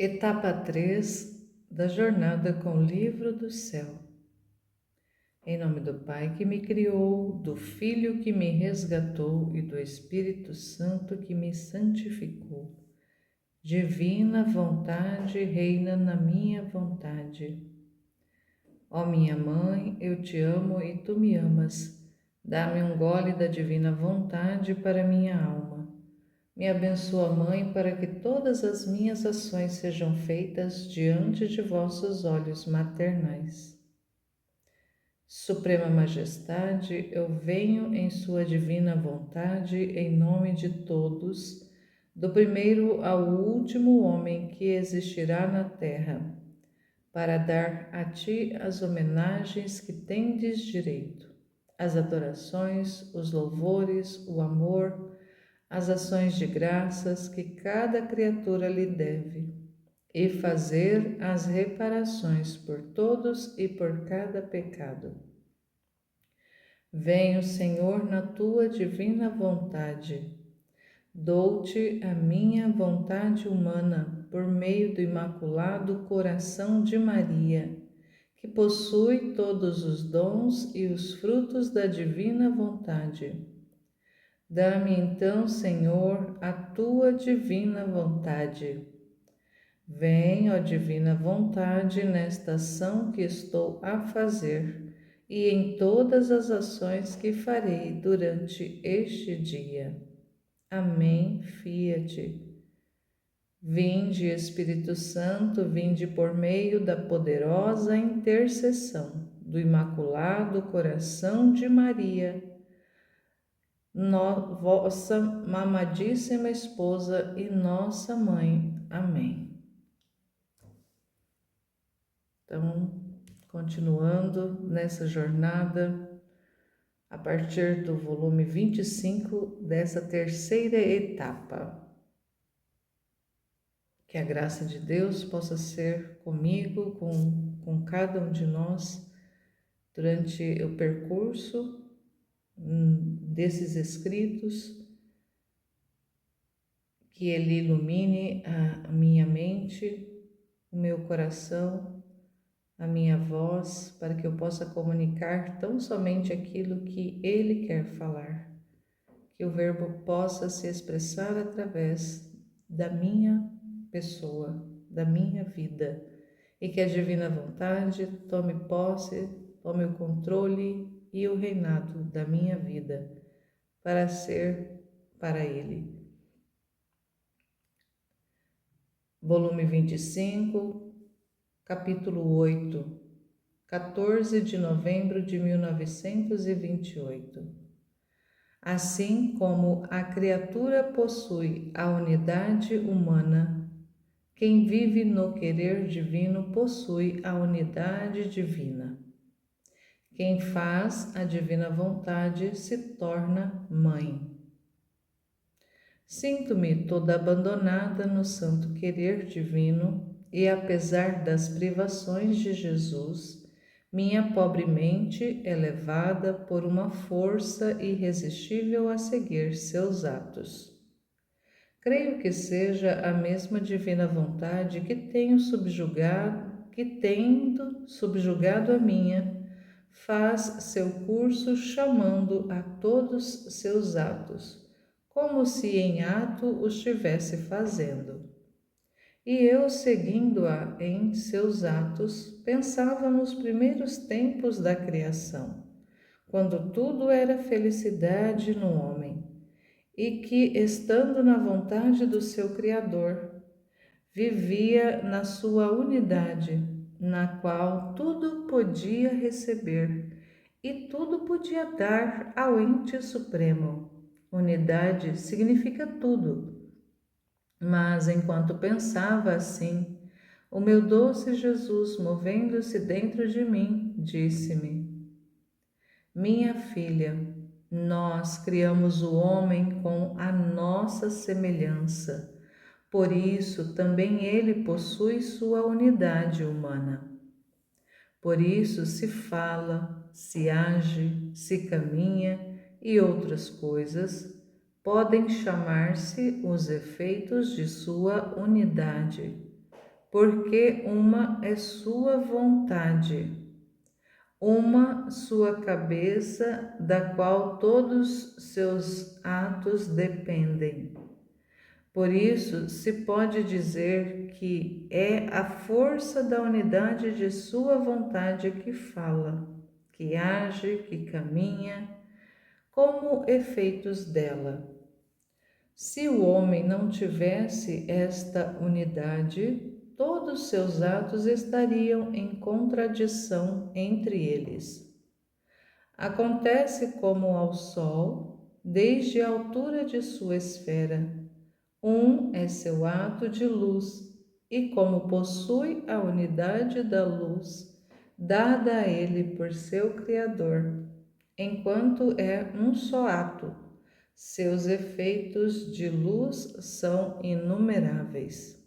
Etapa 3 da jornada com o livro do céu. Em nome do Pai que me criou, do Filho que me resgatou e do Espírito Santo que me santificou. Divina vontade reina na minha vontade. Ó minha mãe, eu te amo e tu me amas. Dá-me um gole da divina vontade para minha alma. Me abençoa, Mãe, para que todas as minhas ações sejam feitas diante de vossos olhos maternais. Suprema Majestade, eu venho em sua divina vontade em nome de todos, do primeiro ao último homem que existirá na terra, para dar a ti as homenagens que tendes direito, as adorações, os louvores, o amor, as ações de graças que cada criatura lhe deve, e fazer as reparações por todos e por cada pecado. Venho, Senhor, na tua divina vontade. Dou-te a minha vontade humana por meio do Imaculado Coração de Maria, que possui todos os dons e os frutos da divina vontade. Dá-me então, Senhor, a tua divina vontade. Vem, ó divina vontade, nesta ação que estou a fazer e em todas as ações que farei durante este dia. Amém. Fiat. Vinde, Espírito Santo, vinde por meio da poderosa intercessão do Imaculado Coração de Maria, vossa amadíssima esposa e nossa mãe. Amém. Então, continuando nessa jornada, a partir do volume 25 dessa terceira etapa. Que a graça de Deus possa ser comigo, com cada um de nós, durante o percurso desses escritos, que Ele ilumine a minha mente, o meu coração, a minha voz, para que eu possa comunicar tão somente aquilo que Ele quer falar, que o Verbo possa se expressar através da minha pessoa, da minha vida, e que a divina vontade tome posse, tome o controle e o reinado da minha vida, para ser para Ele. Volume 25, capítulo 8, 14 de novembro de 1928. Assim como a criatura possui a unidade humana, quem vive no querer divino possui a unidade divina. Quem faz a divina vontade se torna mãe. Sinto-me toda abandonada no santo querer divino e, apesar das privações de Jesus, minha pobre mente é levada por uma força irresistível a seguir seus atos. Creio que seja a mesma divina vontade que tendo subjugado a minha, faz seu curso chamando a todos seus atos, como se em ato os estivesse fazendo. E eu, seguindo-a em seus atos, pensava nos primeiros tempos da criação, quando tudo era felicidade no homem, e que, estando na vontade do seu Criador, vivia na sua unidade, na qual tudo podia receber e tudo podia dar ao ente supremo. Unidade significa tudo. Mas enquanto pensava assim, o meu doce Jesus, movendo-se dentro de mim, disse-me: Minha filha, nós criamos o homem com a nossa semelhança. Por isso, também ele possui sua unidade humana. Por isso se fala, se age, se caminha e outras coisas podem chamar-se os efeitos de sua unidade, porque uma é sua vontade, uma sua cabeça, da qual todos seus atos dependem. Por isso, se pode dizer que é a força da unidade de sua vontade que fala, que age, que caminha, como efeitos dela. Se o homem não tivesse esta unidade, todos seus atos estariam em contradição entre eles. Acontece como ao Sol, desde a altura de sua esfera. Um é seu ato de luz, e como possui a unidade da luz, dada a ele por seu Criador, enquanto é um só ato, seus efeitos de luz são inumeráveis.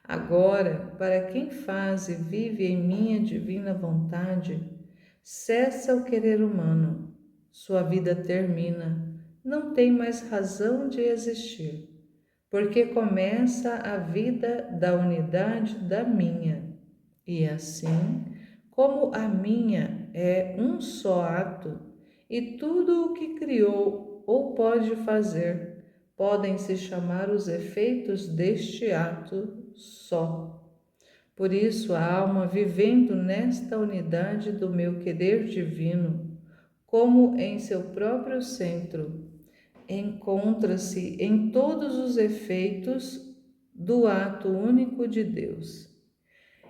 Agora, para quem faz e vive em minha divina vontade, cessa o querer humano, sua vida termina, não tem mais razão de existir, porque começa a vida da unidade da minha, e assim, como a minha é um só ato, e tudo o que criou ou pode fazer, podem se chamar os efeitos deste ato só. Por isso, a alma, vivendo nesta unidade do meu querer divino, como em seu próprio centro, encontra-se em todos os efeitos do ato único de Deus.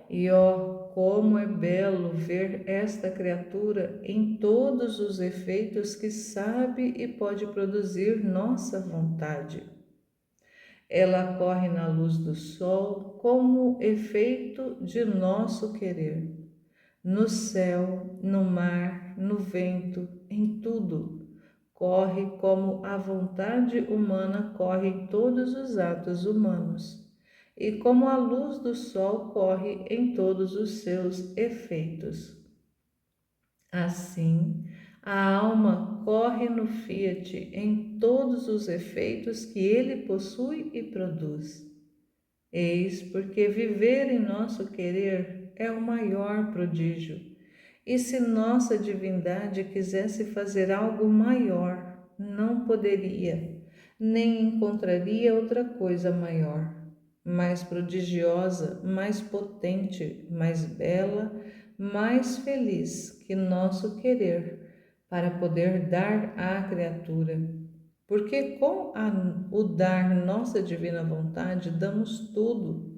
E ó, como é belo ver esta criatura em todos os efeitos que sabe e pode produzir nossa vontade. Ela corre na luz do sol como efeito de nosso querer. No céu, no mar, no vento, em tudo. Corre como a vontade humana corre em todos os atos humanos, e como a luz do sol corre em todos os seus efeitos. Assim, a alma corre no Fiat em todos os efeitos que ele possui e produz. Eis porque viver em nosso querer é o maior prodígio. E se nossa divindade quisesse fazer algo maior, não poderia, nem encontraria outra coisa maior, mais prodigiosa, mais potente, mais bela, mais feliz que nosso querer, para poder dar à criatura. Porque com o dar nossa divina vontade, damos tudo,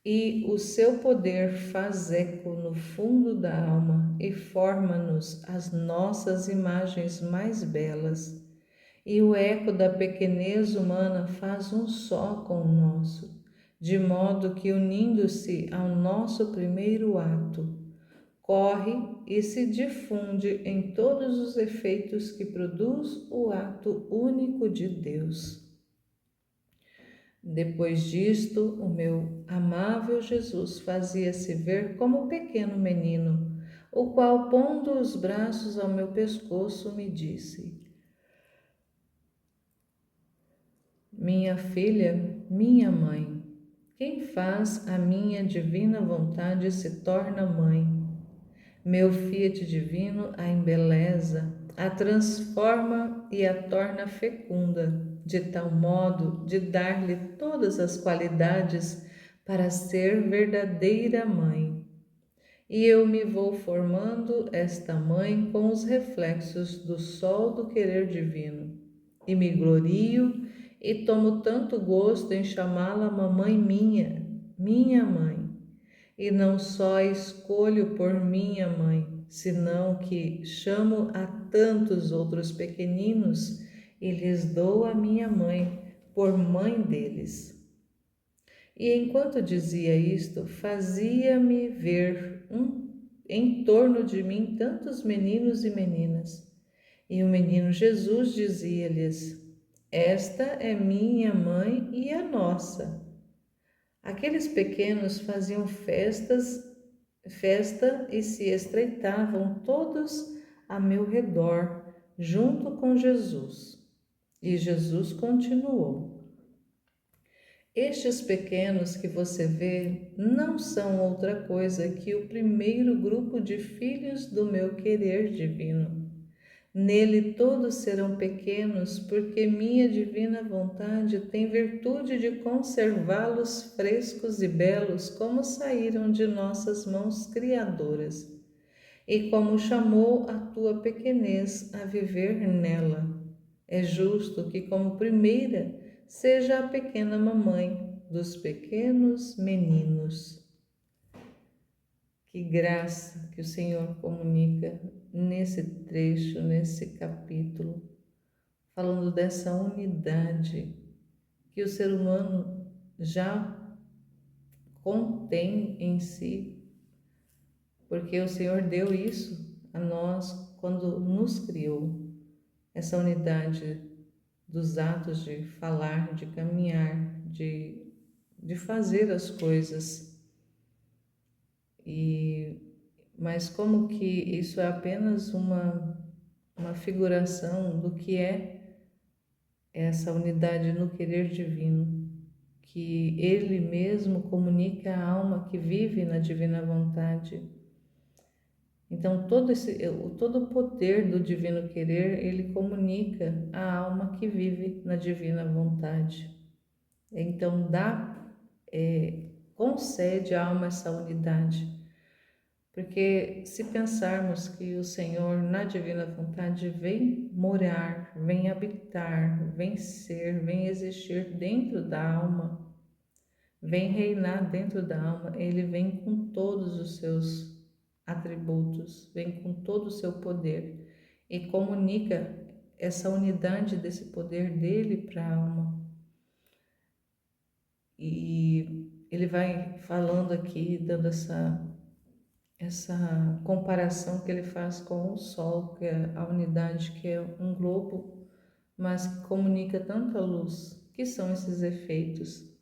e o seu poder faz eco no fundo da alma e forma-nos as nossas imagens mais belas. E o eco da pequenez humana faz um só com o nosso, de modo que, unindo-se ao nosso primeiro ato, corre e se difunde em todos os efeitos que produz o ato único de Deus. Depois disto, o meu amável Jesus fazia-se ver como um pequeno menino, o qual, pondo os braços ao meu pescoço, me disse: Minha filha, minha mãe, quem faz a minha divina vontade se torna mãe. Meu Fiat divino a embeleza, a transforma e a torna fecunda, de tal modo de dar-lhe todas as qualidades para ser verdadeira mãe. E eu me vou formando esta mãe com os reflexos do sol do querer divino, e me glorio e tomo tanto gosto em chamá-la mamãe minha, minha mãe. E não só escolho por minha mãe, senão que chamo a tantos outros pequeninos e lhes dou a minha mãe por mãe deles. E enquanto dizia isto, fazia-me ver em torno de mim tantos meninos e meninas. E o menino Jesus dizia-lhes: Esta é minha mãe e a nossa. Aqueles pequenos faziam festa e se estreitavam todos a meu redor, junto com Jesus. E Jesus continuou: Estes pequenos que você vê não são outra coisa que o primeiro grupo de filhos do meu querer divino. Nele todos serão pequenos, porque minha divina vontade tem virtude de conservá-los frescos e belos, como saíram de nossas mãos criadoras, e como chamou a tua pequenez a viver nela. É justo que, como primeira, seja a pequena mamãe dos pequenos meninos. Que graça que o Senhor comunica nesse trecho, nesse capítulo, falando dessa unidade que o ser humano já contém em si, porque o Senhor deu isso a nós quando nos criou, essa unidade dos atos de falar, de caminhar, de fazer as coisas. Mas como que isso é apenas uma figuração do que é essa unidade no querer divino, que Ele mesmo comunica à alma que vive na divina vontade. Então todo o poder do divino querer, Ele comunica à alma que vive na divina vontade. Então concede à alma essa unidade. Porque se pensarmos que o Senhor na divina vontade vem morar, vem habitar, vem ser, vem existir dentro da alma, vem reinar dentro da alma, ele vem com todos os seus atributos, vem com todo o seu poder e comunica essa unidade desse poder dele para a alma. E ele vai falando aqui, dando essa comparação que ele faz com o Sol, que é a unidade, que é um globo, mas que comunica tanta luz. Que são esses efeitos?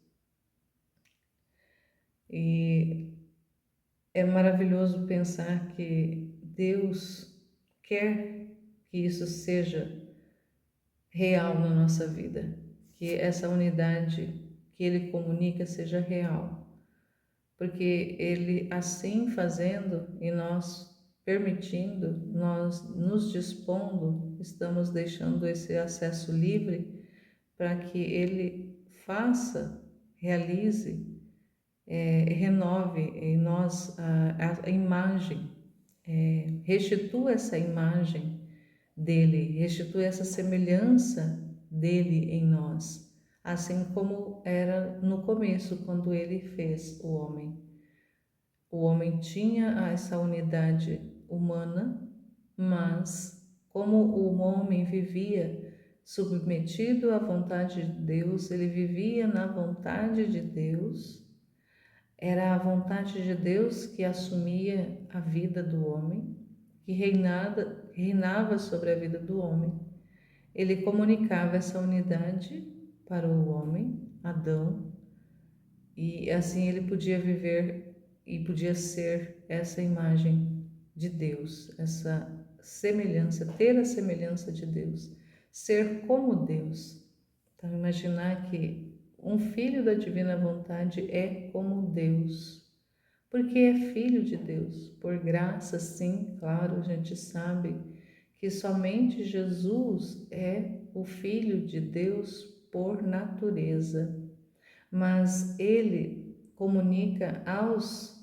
E é maravilhoso pensar que Deus quer que isso seja real na nossa vida, que essa unidade que Ele comunica seja real, porque Ele assim fazendo e nós permitindo, nós nos dispondo, estamos deixando esse acesso livre para que Ele faça, realize, renove em nós a imagem, restitua essa imagem dele, restitui essa semelhança dele em nós, assim como era no começo, quando ele fez o homem. O homem tinha essa unidade humana, mas como o homem vivia submetido à vontade de Deus, ele vivia na vontade de Deus, era a vontade de Deus que assumia a vida do homem, que reinava sobre a vida do homem. Ele comunicava essa unidade para o homem, Adão, e assim ele podia viver e podia ser essa imagem de Deus, essa semelhança, ter a semelhança de Deus, ser como Deus. Então, imaginar que um filho da divina vontade é como Deus, porque é filho de Deus, por graça, sim, claro, a gente sabe que somente Jesus é o Filho de Deus por natureza, mas ele comunica aos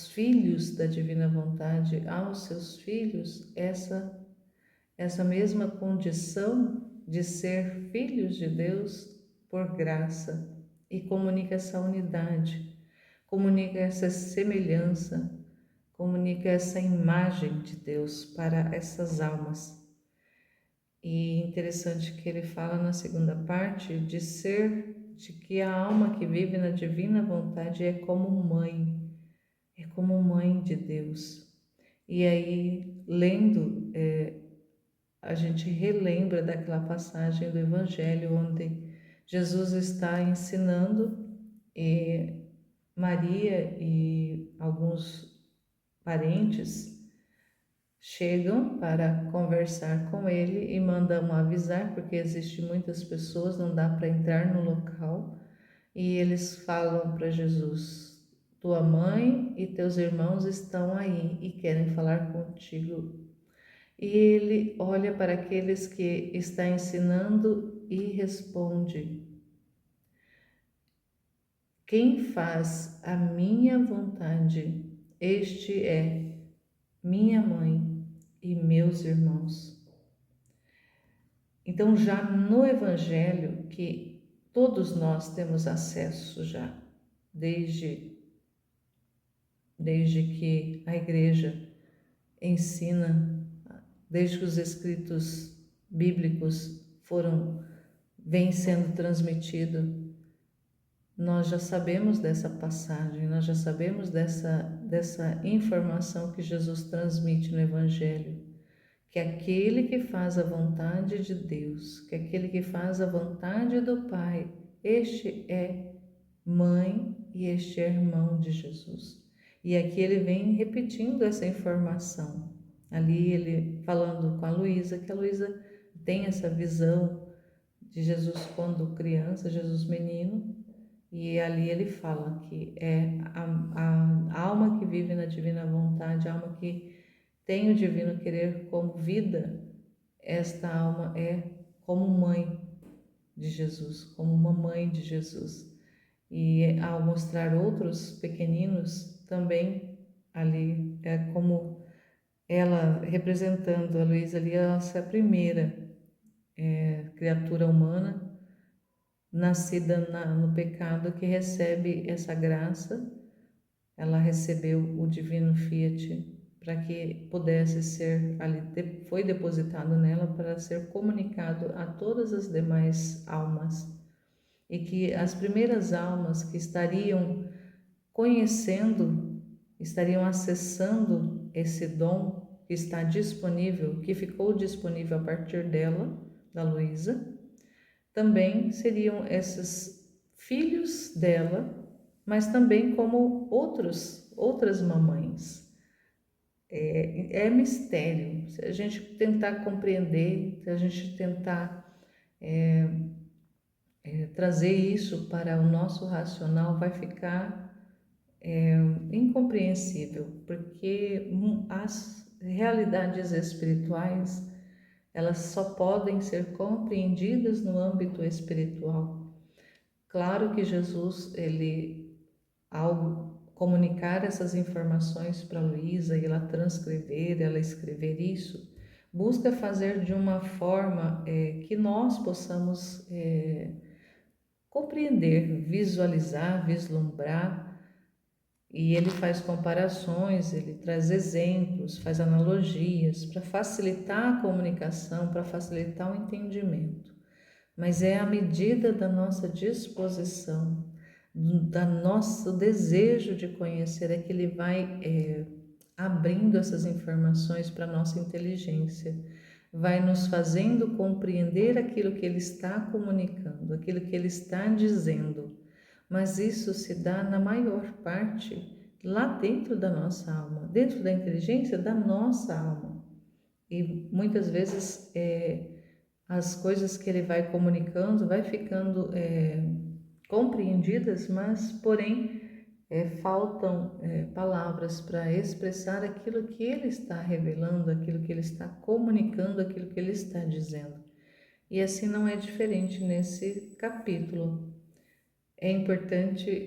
filhos da divina vontade, aos seus filhos, essa mesma condição de ser filhos de Deus por graça, e comunica essa unidade, comunica essa semelhança, comunica essa imagem de Deus para essas almas. E interessante que ele fala na segunda parte de que a alma que vive na divina vontade é como mãe de Deus. E aí, lendo, a gente relembra daquela passagem do Evangelho onde Jesus está ensinando e Maria e alguns parentes chegam para conversar com ele e mandam avisar, porque existem muitas pessoas, não dá para entrar no local, e eles falam para Jesus: tua mãe e teus irmãos estão aí e querem falar contigo. E ele olha para aqueles que está ensinando e responde: quem faz a minha vontade, este é minha mãe e meus irmãos. Então, já no Evangelho, que todos nós temos acesso já, desde que a Igreja ensina, desde que os escritos bíblicos vêm sendo transmitidos, nós já sabemos dessa passagem, nós já sabemos dessa informação que Jesus transmite no Evangelho, que aquele que faz a vontade de Deus, que aquele que faz a vontade do Pai, este é mãe e este é irmão de Jesus. E aqui ele vem repetindo essa informação. Ali ele falando com a Luísa, que a Luísa tem essa visão de Jesus quando criança, Jesus menino, e ali ele fala que é a alma que vive na divina vontade, a alma que tem o divino querer como vida. Esta alma é como mãe de Jesus, como uma mãe de Jesus. E ao mostrar outros pequeninos, também ali é como ela representando a Luísa ali, ela é a primeira criatura humana nascida no pecado que recebe essa graça. Ela recebeu o divino Fiat para que pudesse ser ali, foi depositado nela para ser comunicado a todas as demais almas, e que as primeiras almas que estariam conhecendo, estariam acessando esse dom que está disponível, que ficou disponível a partir dela, da Luísa, também seriam esses filhos dela, mas também como outras mamães. É mistério. Se a gente tentar compreender, se a gente tentar trazer isso para o nosso racional, vai ficar incompreensível, porque as realidades espirituais, elas só podem ser compreendidas no âmbito espiritual. Claro que Jesus, ele, ao comunicar essas informações para Luísa e ela transcrever, ela escrever isso, busca fazer de uma forma que nós possamos compreender, visualizar, vislumbrar. E ele faz comparações, ele traz exemplos, faz analogias para facilitar a comunicação, para facilitar o entendimento. Mas é à medida da nossa disposição, da nosso desejo de conhecer, é que ele vai abrindo essas informações para a nossa inteligência, vai nos fazendo compreender aquilo que ele está comunicando, aquilo que ele está dizendo. Mas isso se dá na maior parte lá dentro da nossa alma, dentro da inteligência da nossa alma. E muitas vezes as coisas que ele vai comunicando vai ficando compreendidas, mas porém faltam palavras para expressar aquilo que ele está revelando, aquilo que ele está comunicando, aquilo que ele está dizendo. E assim não é diferente nesse capítulo. É importante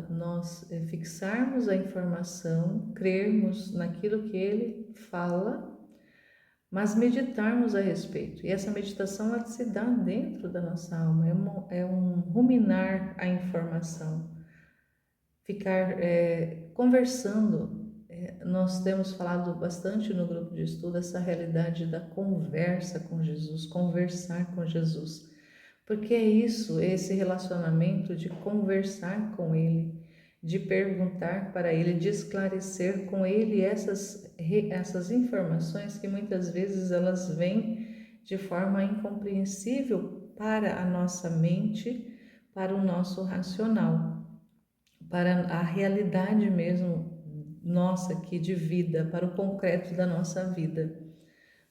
nós fixarmos a informação, crermos naquilo que ele fala, mas meditarmos a respeito. E essa meditação ela se dá dentro da nossa alma, é um ruminar a informação, ficar conversando. Nós temos falado bastante no grupo de estudo essa realidade da conversa com Jesus, conversar com Jesus. Porque é isso, esse relacionamento de conversar com Ele, de perguntar para Ele, de esclarecer com Ele essas informações que muitas vezes elas vêm de forma incompreensível para a nossa mente, para o nosso racional, para a realidade mesmo nossa aqui de vida, para o concreto da nossa vida.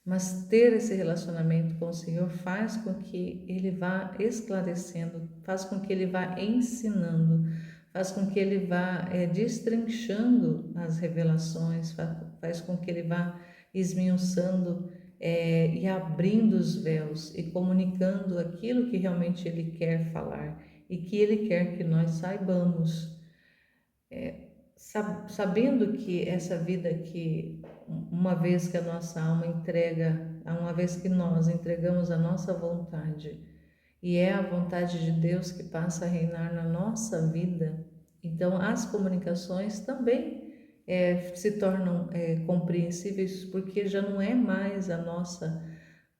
Mas ter esse relacionamento com o Senhor faz com que Ele vá esclarecendo, faz com que Ele vá ensinando, faz com que Ele vá destrinchando as revelações, faz com que Ele vá esmiuçando e abrindo os véus e comunicando aquilo que realmente Ele quer falar e que Ele quer que nós saibamos. Sabendo que essa vida que uma vez que a nossa alma entrega, uma vez que nós entregamos a nossa vontade e é a vontade de Deus que passa a reinar na nossa vida, então as comunicações também se tornam compreensíveis, porque já não é mais a nossa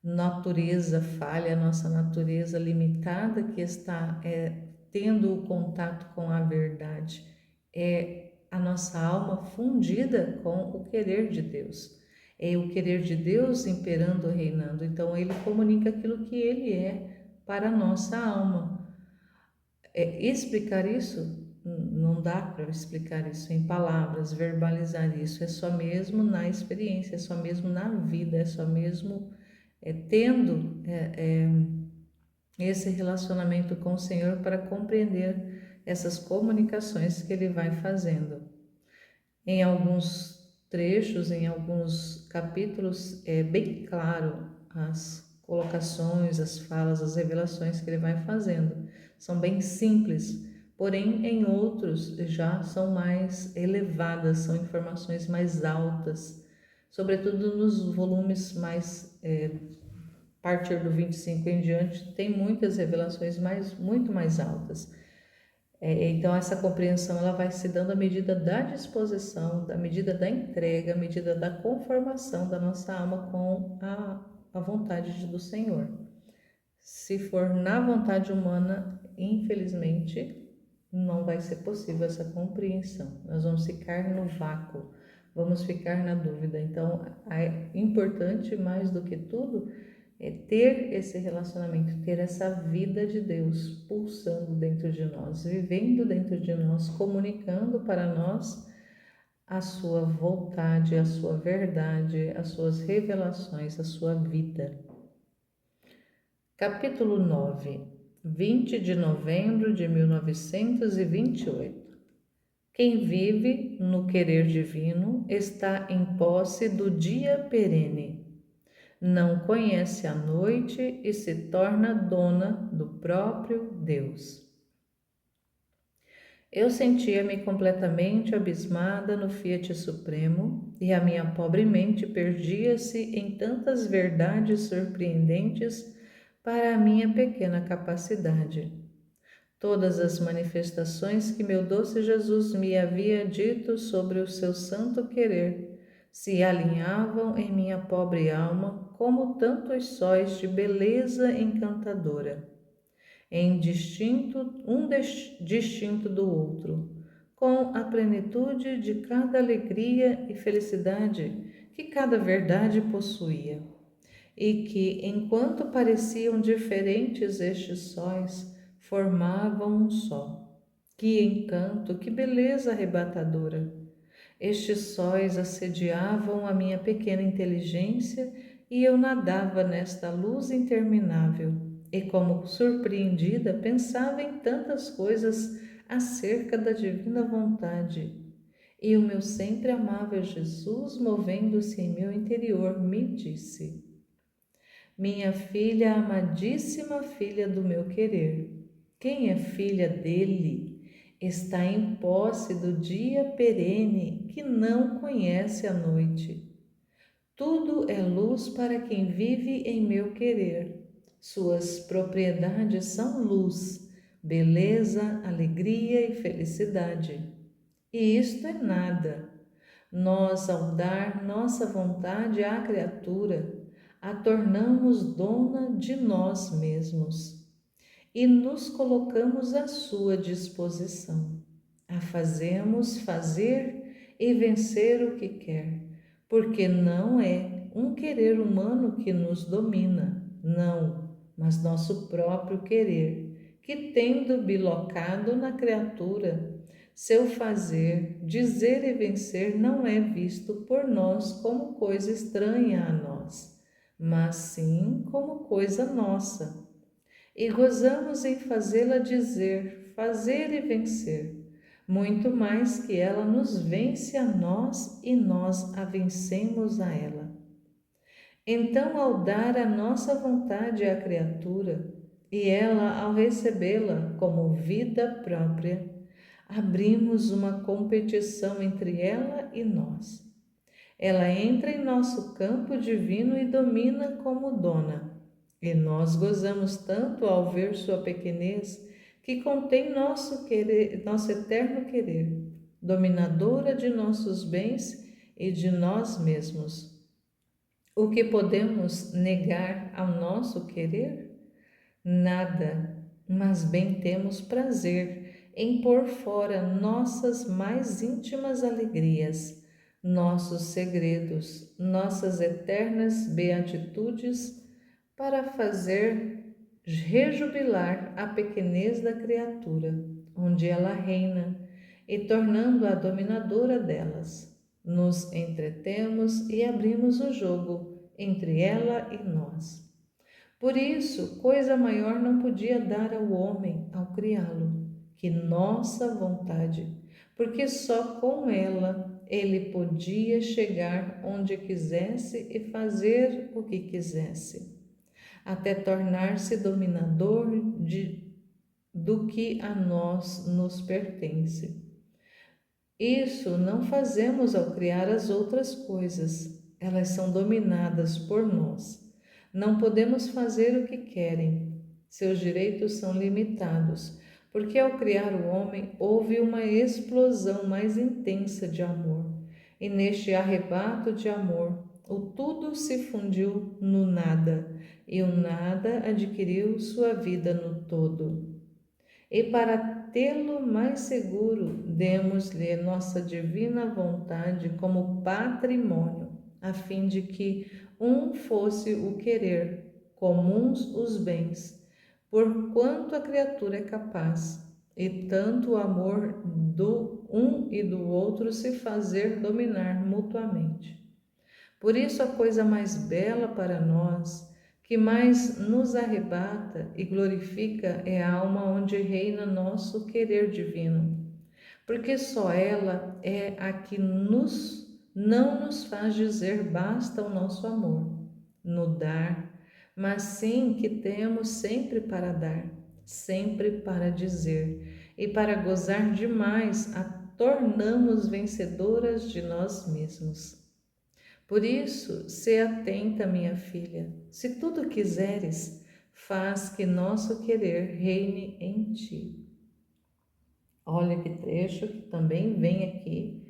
natureza falha, a nossa natureza limitada que está tendo o contato com a verdade. É a nossa alma fundida com o querer de Deus. É o querer de Deus imperando, reinando. Então ele comunica aquilo que ele é para a nossa alma. Explicar isso, não dá para explicar isso em palavras, verbalizar isso, é só mesmo na experiência, é só mesmo na vida, é só mesmo tendo esse relacionamento com o Senhor para compreender essas comunicações que Ele vai fazendo. Em alguns trechos, em alguns capítulos, é bem claro as colocações, as falas, as revelações que Ele vai fazendo. São bem simples, porém em outros já são mais elevadas, são informações mais altas, sobretudo nos volumes mais a partir do 25 em diante, tem muitas revelações muito mais altas. Então, essa compreensão ela vai se dando à medida da disposição, à medida da entrega, à medida da conformação da nossa alma com a vontade do Senhor. Se for na vontade humana, infelizmente, não vai ser possível essa compreensão. Nós vamos ficar no vácuo, vamos ficar na dúvida. Então, é importante mais do que tudo ter esse relacionamento, ter essa vida de Deus pulsando dentro de nós, vivendo dentro de nós, comunicando para nós a sua vontade, a sua verdade, as suas revelações, a sua vida. Capítulo 9, 20 de novembro de 1928. Quem vive no querer divino está em posse do dia perene. Não conhece a noite e se torna dona do próprio Deus. Eu sentia-me completamente abismada no Fiat Supremo e a minha pobre mente perdia-se em tantas verdades surpreendentes para a minha pequena capacidade. Todas as manifestações que meu doce Jesus me havia dito sobre o seu santo querer se alinhavam em minha pobre alma como tantos sóis de beleza encantadora, distinto do outro, com a plenitude de cada alegria e felicidade que cada verdade possuía, e que, enquanto pareciam diferentes estes sóis, formavam um só. Que encanto, que beleza arrebatadora! Estes sóis assediavam a minha pequena inteligência e eu nadava nesta luz interminável. E como surpreendida, pensava em tantas coisas acerca da divina vontade. E o meu sempre amável Jesus, movendo-se em meu interior, me disse: minha filha, amadíssima filha do meu querer, quem é filha dele está em posse do dia perene que não conhece a noite. Tudo é luz para quem vive em meu querer. Suas propriedades são luz, beleza, alegria e felicidade. E isto é nada. Nós, ao dar nossa vontade à criatura, a tornamos dona de nós mesmos e nos colocamos à sua disposição. A fazemos fazer e vencer o que quer, porque não é um querer humano que nos domina, não, mas nosso próprio querer, que tendo bilocado na criatura, seu fazer, dizer e vencer não é visto por nós como coisa estranha a nós, mas sim como coisa nossa, e gozamos em fazê-la dizer, fazer e vencer, muito mais que ela nos vence a nós e nós a vencemos a ela. Então, ao dar a nossa vontade à criatura, e ela ao recebê-la como vida própria, abrimos uma competição entre ela e nós. Ela entra em nosso campo divino e domina como dona. E nós gozamos tanto ao ver sua pequenez, que contém nosso querer, nosso eterno querer, dominadora de nossos bens e de nós mesmos. O que podemos negar ao nosso querer? Nada, mas bem temos prazer em pôr fora nossas mais íntimas alegrias, nossos segredos, nossas eternas beatitudes, para fazer rejubilar a pequenez da criatura, onde ela reina, e tornando-a dominadora delas. Nos entretemos e abrimos o jogo entre ela e nós. Por isso, coisa maior não podia dar ao homem ao criá-lo, que nossa vontade, porque só com ela ele podia chegar onde quisesse e fazer o que quisesse, até tornar-se dominador do que a nós nos pertence. Isso não fazemos ao criar as outras coisas, elas são dominadas por nós. Não podemos fazer o que querem, seus direitos são limitados, porque ao criar o homem houve uma explosão mais intensa de amor, e neste arrebato de amor, o tudo se fundiu no nada, e o nada adquiriu sua vida no todo. E para tê-lo mais seguro, demos-lhe nossa divina vontade como patrimônio, a fim de que um fosse o querer, comuns os bens, porquanto a criatura é capaz, e tanto o amor do um e do outro se fazer dominar mutuamente. Por isso, a coisa mais bela para nós, que mais nos arrebata e glorifica, é a alma onde reina nosso querer divino, porque só ela é a que não nos faz dizer basta o nosso amor no dar, mas sim que temos sempre para dar, sempre para dizer, e para gozar demais a tornamos vencedoras de nós mesmos. Por isso, sê atenta, minha filha, se tudo quiseres, faz que nosso querer reine em ti. Olha que trecho que também vem aqui,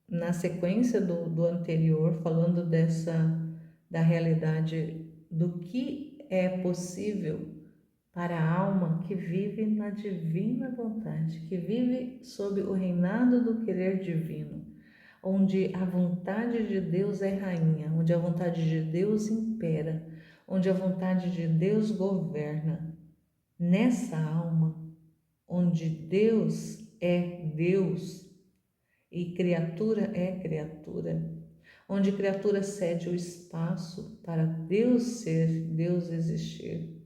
na sequência do anterior, falando da realidade do que é possível para a alma que vive na divina vontade, que vive sob o reinado do querer divino, onde a vontade de Deus é rainha, onde a vontade de Deus impera, onde a vontade de Deus governa. Nessa alma, onde Deus é Deus e criatura é criatura, onde criatura cede o espaço para Deus ser, Deus existir,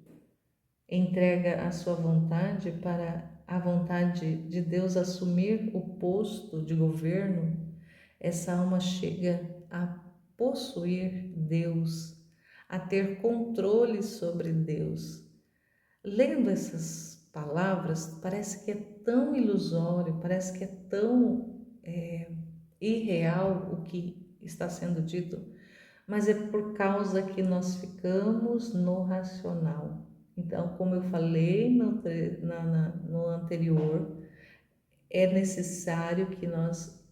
entrega a sua vontade para a vontade de Deus assumir o posto de governo, essa alma chega a possuir Deus, a ter controle sobre Deus. Lendo essas palavras, parece que é tão ilusório, parece que é tão irreal o que está sendo dito, mas é por causa que nós ficamos no racional. Então, como eu falei no anterior, é necessário que nós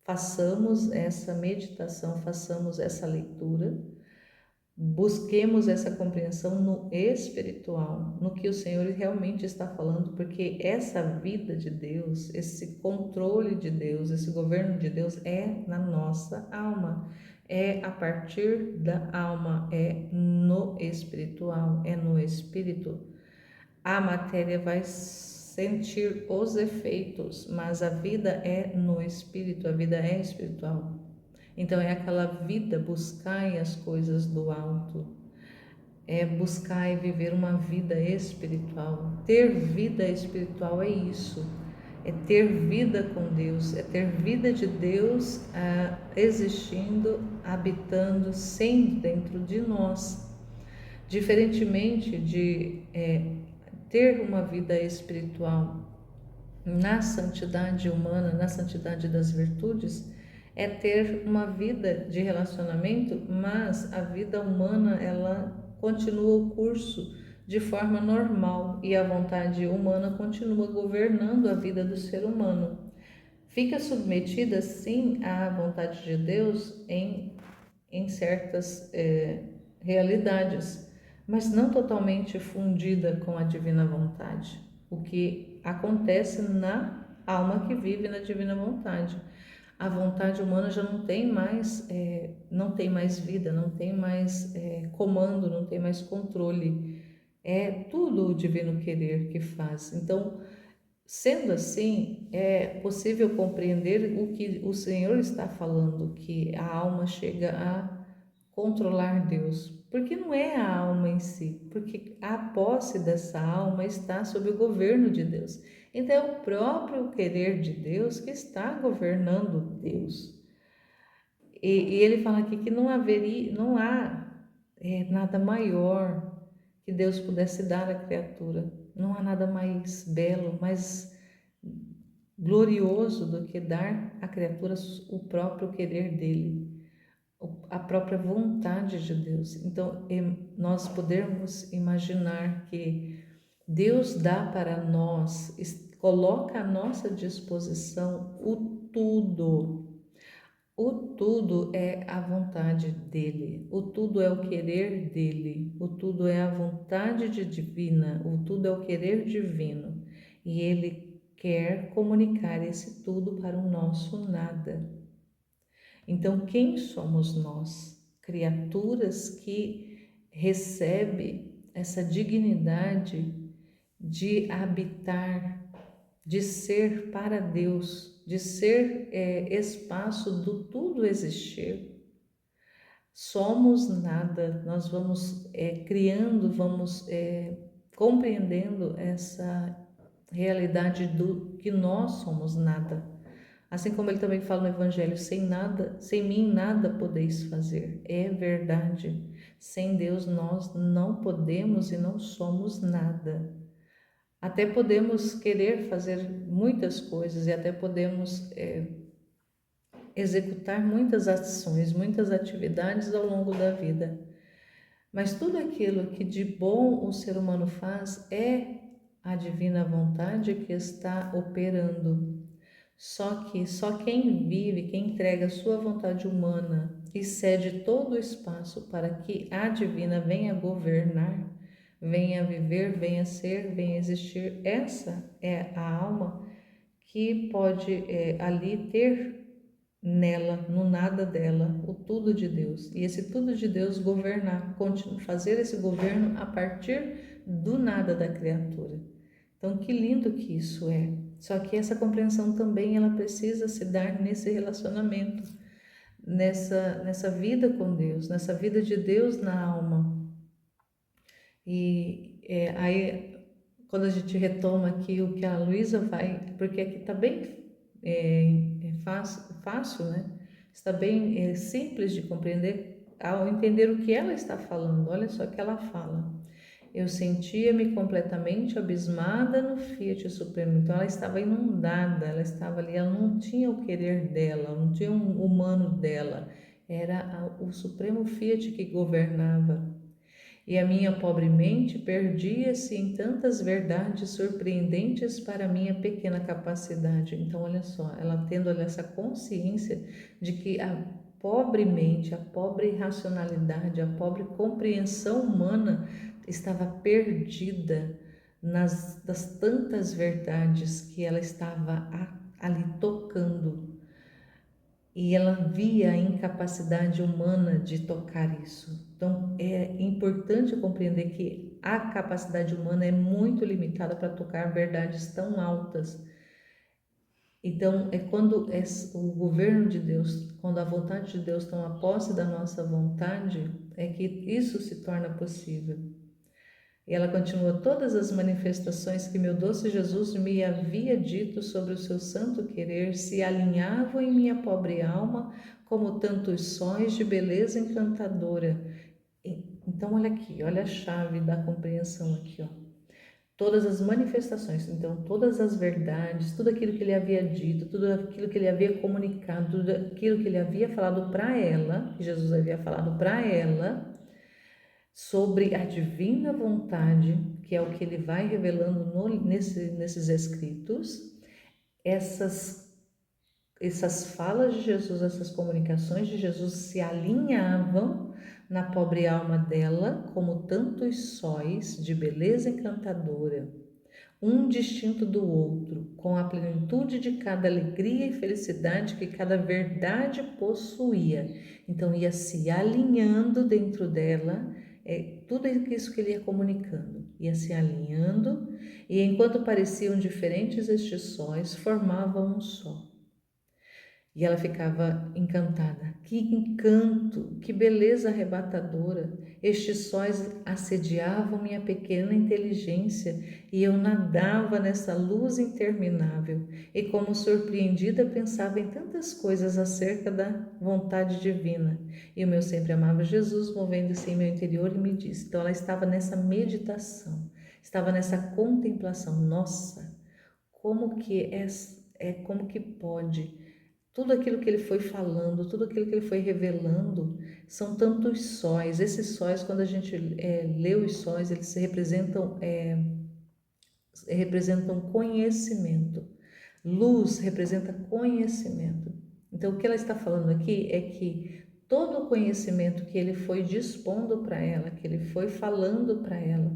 façamos essa meditação, façamos essa leitura, busquemos essa compreensão no espiritual, no que o Senhor realmente está falando, porque essa vida de Deus, esse controle de Deus, esse governo de Deus é na nossa alma, é a partir da alma, é no espiritual, é no espírito. A matéria vai sentir os efeitos, mas a vida é no espírito, a vida é espiritual. Então é aquela vida, buscai as coisas do alto, é buscar e viver uma vida espiritual. Ter vida espiritual é isso, é ter vida com Deus, é ter vida de Deus existindo, habitando, sendo dentro de nós. Diferentemente de ter uma vida espiritual na santidade humana, na santidade das virtudes, é ter uma vida de relacionamento, mas a vida humana ela continua o curso de forma normal e a vontade humana continua governando a vida do ser humano. Fica submetida sim à vontade de Deus em certas realidades, mas não totalmente fundida com a divina vontade, o que acontece na alma que vive na divina vontade. A vontade humana já não tem mais vida, não tem mais comando, não tem mais controle. É tudo o divino querer que faz. Então, sendo assim, é possível compreender o que o Senhor está falando, que a alma chega a controlar Deus, porque não é a alma em si, porque a posse dessa alma está sob o governo de Deus. Então é o próprio querer de Deus que está governando Deus. E ele fala aqui que não há nada maior que Deus pudesse dar à criatura. Não há nada mais belo, mais glorioso do que dar à criatura o próprio querer dele, a própria vontade de Deus. Então, nós podemos imaginar que Deus dá para nós, coloca à nossa disposição o tudo. O tudo é a vontade dele, o tudo é o querer dele, o tudo é a vontade divina, o tudo é o querer divino. E ele quer comunicar esse tudo para o nosso nada. Então, quem somos nós? Criaturas que recebem essa dignidade de habitar, de ser para Deus, de ser espaço do tudo existir. Somos nada, nós vamos criando, vamos compreendendo essa realidade do que nós somos nada. Assim como ele também fala no Evangelho, sem mim nada podeis fazer. É verdade. Sem Deus nós não podemos e não somos nada. Até podemos querer fazer muitas coisas e até podemos executar muitas ações, muitas atividades ao longo da vida. Mas tudo aquilo que de bom o ser humano faz é a divina vontade que está operando. Só que só quem vive, quem entrega a sua vontade humana e cede todo o espaço para que a divina venha governar, venha viver, venha ser, venha existir, essa é a alma que pode ali ter nela, no nada dela, o tudo de Deus. E esse tudo de Deus governar, fazer esse governo a partir do nada da criatura. Então, que lindo que isso é. Só que essa compreensão também ela precisa se dar nesse relacionamento, nessa vida com Deus, nessa vida de Deus na alma. E aí, quando a gente retoma aqui o que a Luísa vai, porque aqui está bem fácil, né? Está bem simples de compreender ao entender o que ela está falando. Olha só o que ela fala. Eu sentia-me completamente abismada no Fiat Supremo. Então ela estava inundada, ela estava ali, ela não tinha o querer dela, não tinha um humano dela. Era o Supremo Fiat que governava. E a minha pobre mente perdia-se em tantas verdades surpreendentes para a minha pequena capacidade. Então, olha só, ela tendo essa consciência de que a pobre mente, a pobre racionalidade, a pobre compreensão humana estava perdida das tantas verdades que ela estava ali tocando. E ela via a incapacidade humana de tocar isso. Então, é importante compreender que a capacidade humana é muito limitada para tocar verdades tão altas. Então, é quando o governo de Deus, quando a vontade de Deus toma posse da nossa vontade, é que isso se torna possível. E ela continua: todas as manifestações que meu doce Jesus me havia dito sobre o seu santo querer se alinhavam em minha pobre alma como tantos sóis de beleza encantadora. Então, olha aqui, olha a chave da compreensão aqui, ó. Todas as manifestações, então todas as verdades, tudo aquilo que ele havia dito, tudo aquilo que ele havia comunicado, tudo aquilo que ele havia falado para ela, que Jesus havia falado para ela, sobre a divina vontade, que é o que ele vai revelando nesses escritos, essas falas de Jesus, essas comunicações de Jesus se alinhavam na pobre alma dela como tantos sóis de beleza encantadora, um distinto do outro, com a plenitude de cada alegria e felicidade que cada verdade possuía. Então ia se alinhando dentro dela, tudo isso que ele ia comunicando, ia se alinhando, e enquanto pareciam diferentes estes sóis, formavam um só. E ela ficava encantada. Que encanto, que beleza arrebatadora! Estes sóis assediavam minha pequena inteligência e eu nadava nessa luz interminável. E como surpreendida pensava em tantas coisas acerca da vontade divina. E o meu sempre amado Jesus movendo-se em meu interior e me disse. Então ela estava nessa meditação, estava nessa contemplação. Nossa, como que como que pode? Tudo aquilo que ele foi falando, tudo aquilo que ele foi revelando, são tantos sóis. Esses sóis, quando a gente lê os sóis, eles representam conhecimento. Luz representa conhecimento. Então, o que ela está falando aqui é que todo o conhecimento que ele foi dispondo para ela, que ele foi falando para ela,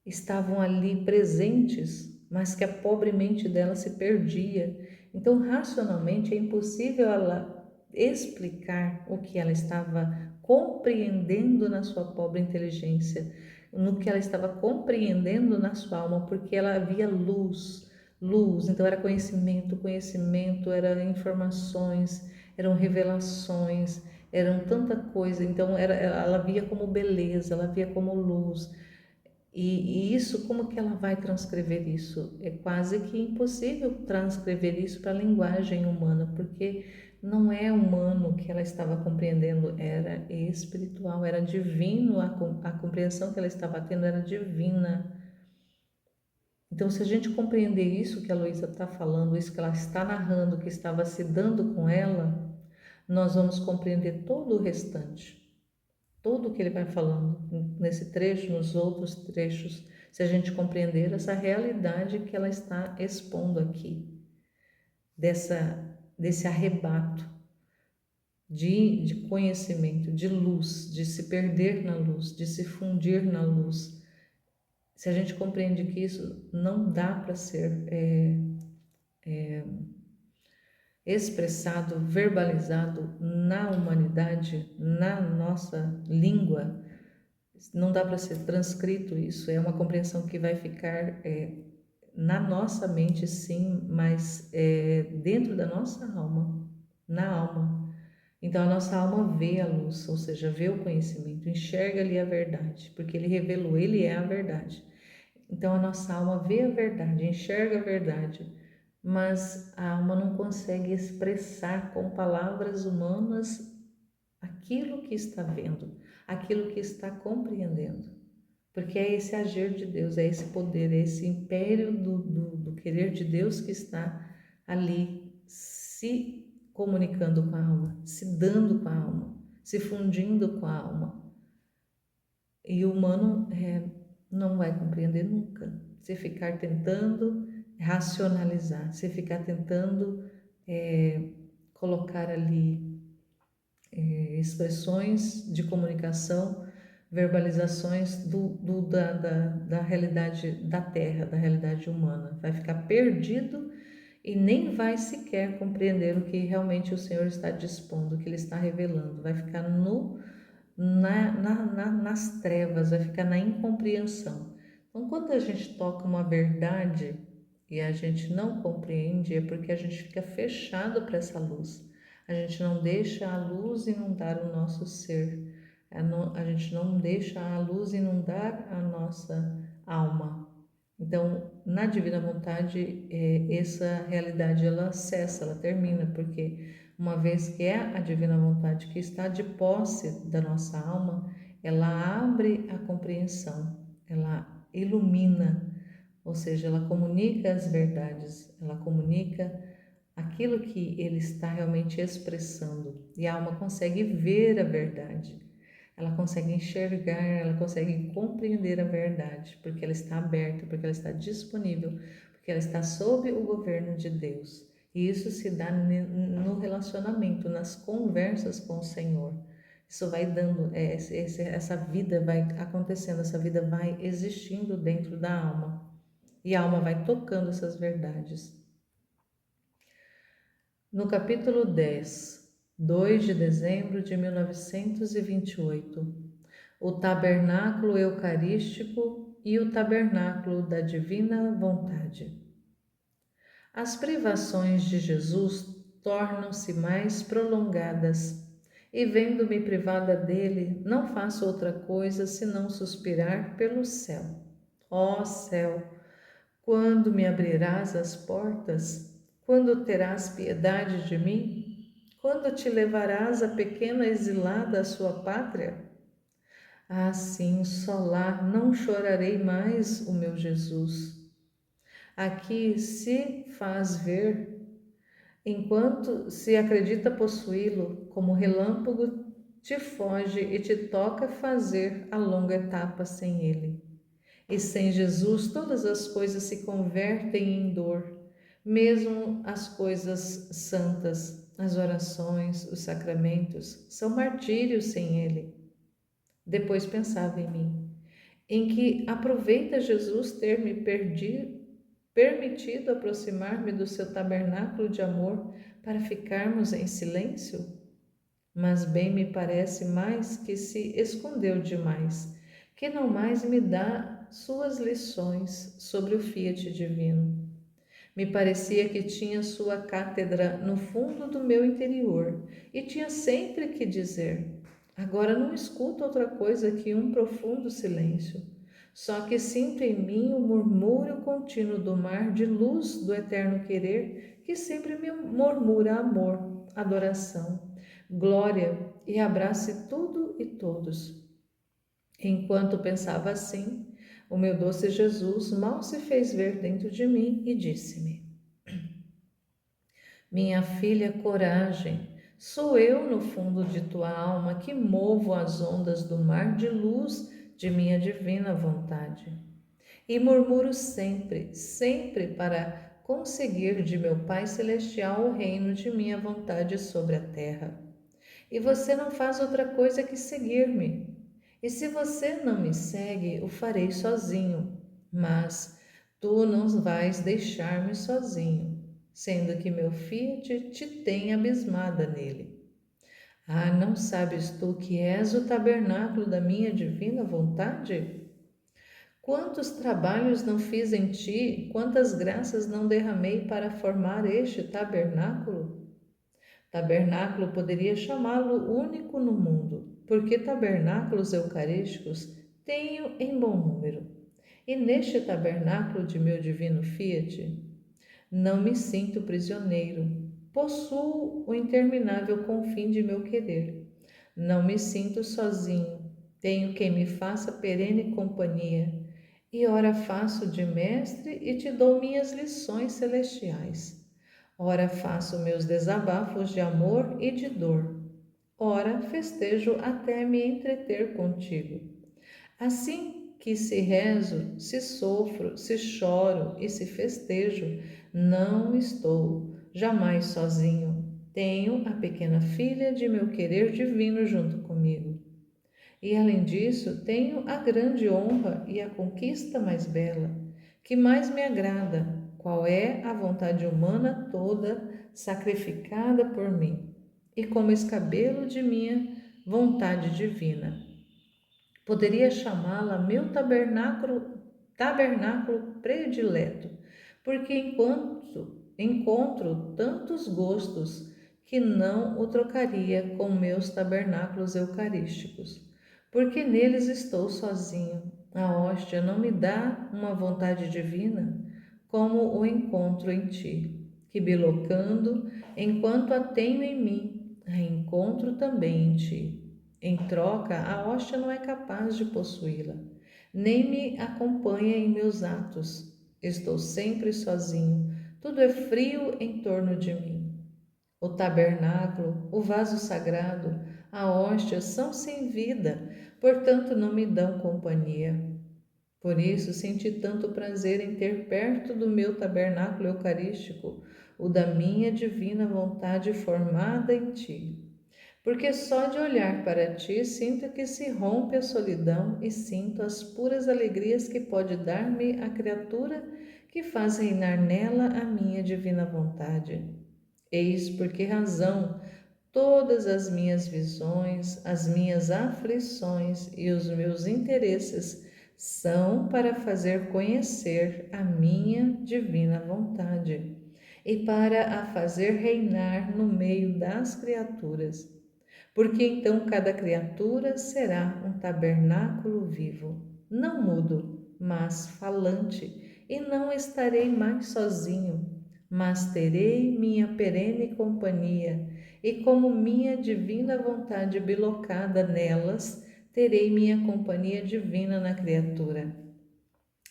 estavam ali presentes, mas que a pobre mente dela se perdia. Então, racionalmente, é impossível ela explicar o que ela estava compreendendo na sua pobre inteligência, no que ela estava compreendendo na sua alma, porque ela havia luz, luz. Então, era conhecimento, conhecimento, eram informações, eram revelações, eram tanta coisa. Então, ela via como beleza, ela via como luz. E isso, como que ela vai transcrever isso? É quase que impossível transcrever isso para a linguagem humana, porque não é humano que ela estava compreendendo, era espiritual, era divino, a compreensão que ela estava tendo era divina. Então, se a gente compreender isso que a Luísa está falando, isso que ela está narrando, que estava se dando com ela, nós vamos compreender todo o restante. Tudo que ele vai falando nesse trecho, nos outros trechos, se a gente compreender essa realidade que ela está expondo aqui, desse arrebato de conhecimento, de luz, de se perder na luz, de se fundir na luz. Se a gente compreende que isso não dá para ser expressado, verbalizado na humanidade, na nossa língua, não dá para ser transcrito isso, é uma compreensão que vai ficar na nossa mente, sim, mas dentro da nossa alma, na alma. Então a nossa alma vê a luz, ou seja, vê o conhecimento, enxerga ali a verdade, porque ele revelou, ele é a verdade. Então a nossa alma vê a verdade, enxerga a verdade, mas a alma não consegue expressar com palavras humanas aquilo que está vendo, aquilo que está compreendendo. Porque é esse agir de Deus, é esse poder, é esse império do querer de Deus que está ali se comunicando com a alma, se dando com a alma, se fundindo com a alma. E o humano não vai compreender nunca. Se ficar tentando racionalizar, se ficar tentando colocar ali expressões de comunicação, verbalizações da realidade da Terra, da realidade humana. Vai ficar perdido e nem vai sequer compreender o que realmente o Senhor está dispondo, o que Ele está revelando. Vai ficar nas trevas, vai ficar na incompreensão. Então, quando a gente toca uma verdade, e a gente não compreende, é porque a gente fica fechado para essa luz. A gente não deixa a luz inundar o nosso ser. A gente não deixa a luz inundar a nossa alma. Então, na divina vontade, essa realidade ela cessa, ela termina, porque uma vez que é a divina vontade que está de posse da nossa alma, ela abre a compreensão, ela ilumina, ou seja, ela comunica as verdades, ela comunica aquilo que ele está realmente expressando, e a alma consegue ver a verdade. Ela consegue enxergar, ela consegue compreender a verdade, porque ela está aberta, porque ela está disponível, porque ela está sob o governo de Deus. E isso se dá no relacionamento, nas conversas com o Senhor. Isso vai dando, essa vida vai acontecendo, essa vida vai existindo dentro da alma. E a alma vai tocando essas verdades. No capítulo 10, 2 de dezembro de 1928, o tabernáculo eucarístico e o tabernáculo da divina vontade. As privações de Jesus tornam-se mais prolongadas, e vendo-me privada dele, não faço outra coisa senão suspirar pelo céu. Ó céu, quando me abrirás as portas? Quando terás piedade de mim? Quando te levarás a pequena exilada à sua pátria? Assim, só lá não chorarei mais o meu Jesus. Aqui se faz ver, enquanto se acredita possuí-lo, como relâmpago te foge e te toca fazer a longa etapa sem ele. E sem Jesus todas as coisas se convertem em dor, mesmo as coisas santas, as orações, os sacramentos, são martírios sem ele. Depois pensava em mim, em que aproveita Jesus ter me permitido aproximar-me do seu tabernáculo de amor para ficarmos em silêncio? Mas bem me parece mais que se escondeu demais, que não mais me dá suas lições sobre o fiat divino. Me parecia que tinha sua cátedra no fundo do meu interior e tinha sempre que dizer. Agora não escuto outra coisa que um profundo silêncio, só que sinto em mim o murmúrio contínuo do mar de luz do eterno querer que sempre me murmura amor, adoração, glória e abrace tudo e todos. Enquanto pensava assim, o meu doce Jesus mal se fez ver dentro de mim e disse-me: Minha filha, coragem, sou eu no fundo de tua alma que movo as ondas do mar de luz de minha divina vontade. E murmuro sempre, sempre para conseguir de meu Pai Celestial o reino de minha vontade sobre a terra. E você não faz outra coisa que seguir-me. E se você não me segue, o farei sozinho. Mas tu não vais deixar-me sozinho, sendo que meu fiat te tem abismada nele. Ah, não sabes tu que és o tabernáculo da minha divina vontade? Quantos trabalhos não fiz em ti, quantas graças não derramei para formar este tabernáculo? Tabernáculo poderia chamá-lo único no mundo, porque tabernáculos eucarísticos tenho em bom número. E neste tabernáculo de meu divino fiat, não me sinto prisioneiro, possuo o interminável confim de meu querer. Não me sinto sozinho, tenho quem me faça perene companhia, e ora faço de mestre e te dou minhas lições celestiais. Ora faço meus desabafos de amor e de dor. Ora festejo até me entreter contigo. Assim que se rezo, se sofro, se choro e se festejo, não estou jamais sozinho. Tenho a pequena filha de meu querer divino junto comigo. E além disso, tenho a grande honra e a conquista mais bela, que mais me agrada, qual é a vontade humana toda sacrificada por mim, e como escabelo de minha vontade divina. Poderia chamá-la meu tabernáculo predileto, porque enquanto encontro tantos gostos que não o trocaria com meus tabernáculos eucarísticos, porque neles estou sozinho. A hóstia não me dá uma vontade divina, como o encontro em ti, que bilocando, enquanto a tenho em mim, a encontro também em ti. Em troca, a hóstia não é capaz de possuí-la, nem me acompanha em meus atos. Estou sempre sozinho, tudo é frio em torno de mim. O tabernáculo, o vaso sagrado, a hóstia são sem vida, portanto não me dão companhia. Por isso senti tanto prazer em ter perto do meu tabernáculo eucarístico o da minha divina vontade formada em ti. Porque só de olhar para ti sinto que se rompe a solidão e sinto as puras alegrias que pode dar-me a criatura que faz reinar nela a minha divina vontade. Eis por que razão todas as minhas visões, as minhas aflições e os meus interesses são para fazer conhecer a minha divina vontade e para a fazer reinar no meio das criaturas, porque então cada criatura será um tabernáculo vivo, não mudo, mas falante, e não estarei mais sozinho, mas terei minha perene companhia, e como minha divina vontade bilocada nelas, terei minha companhia divina na criatura.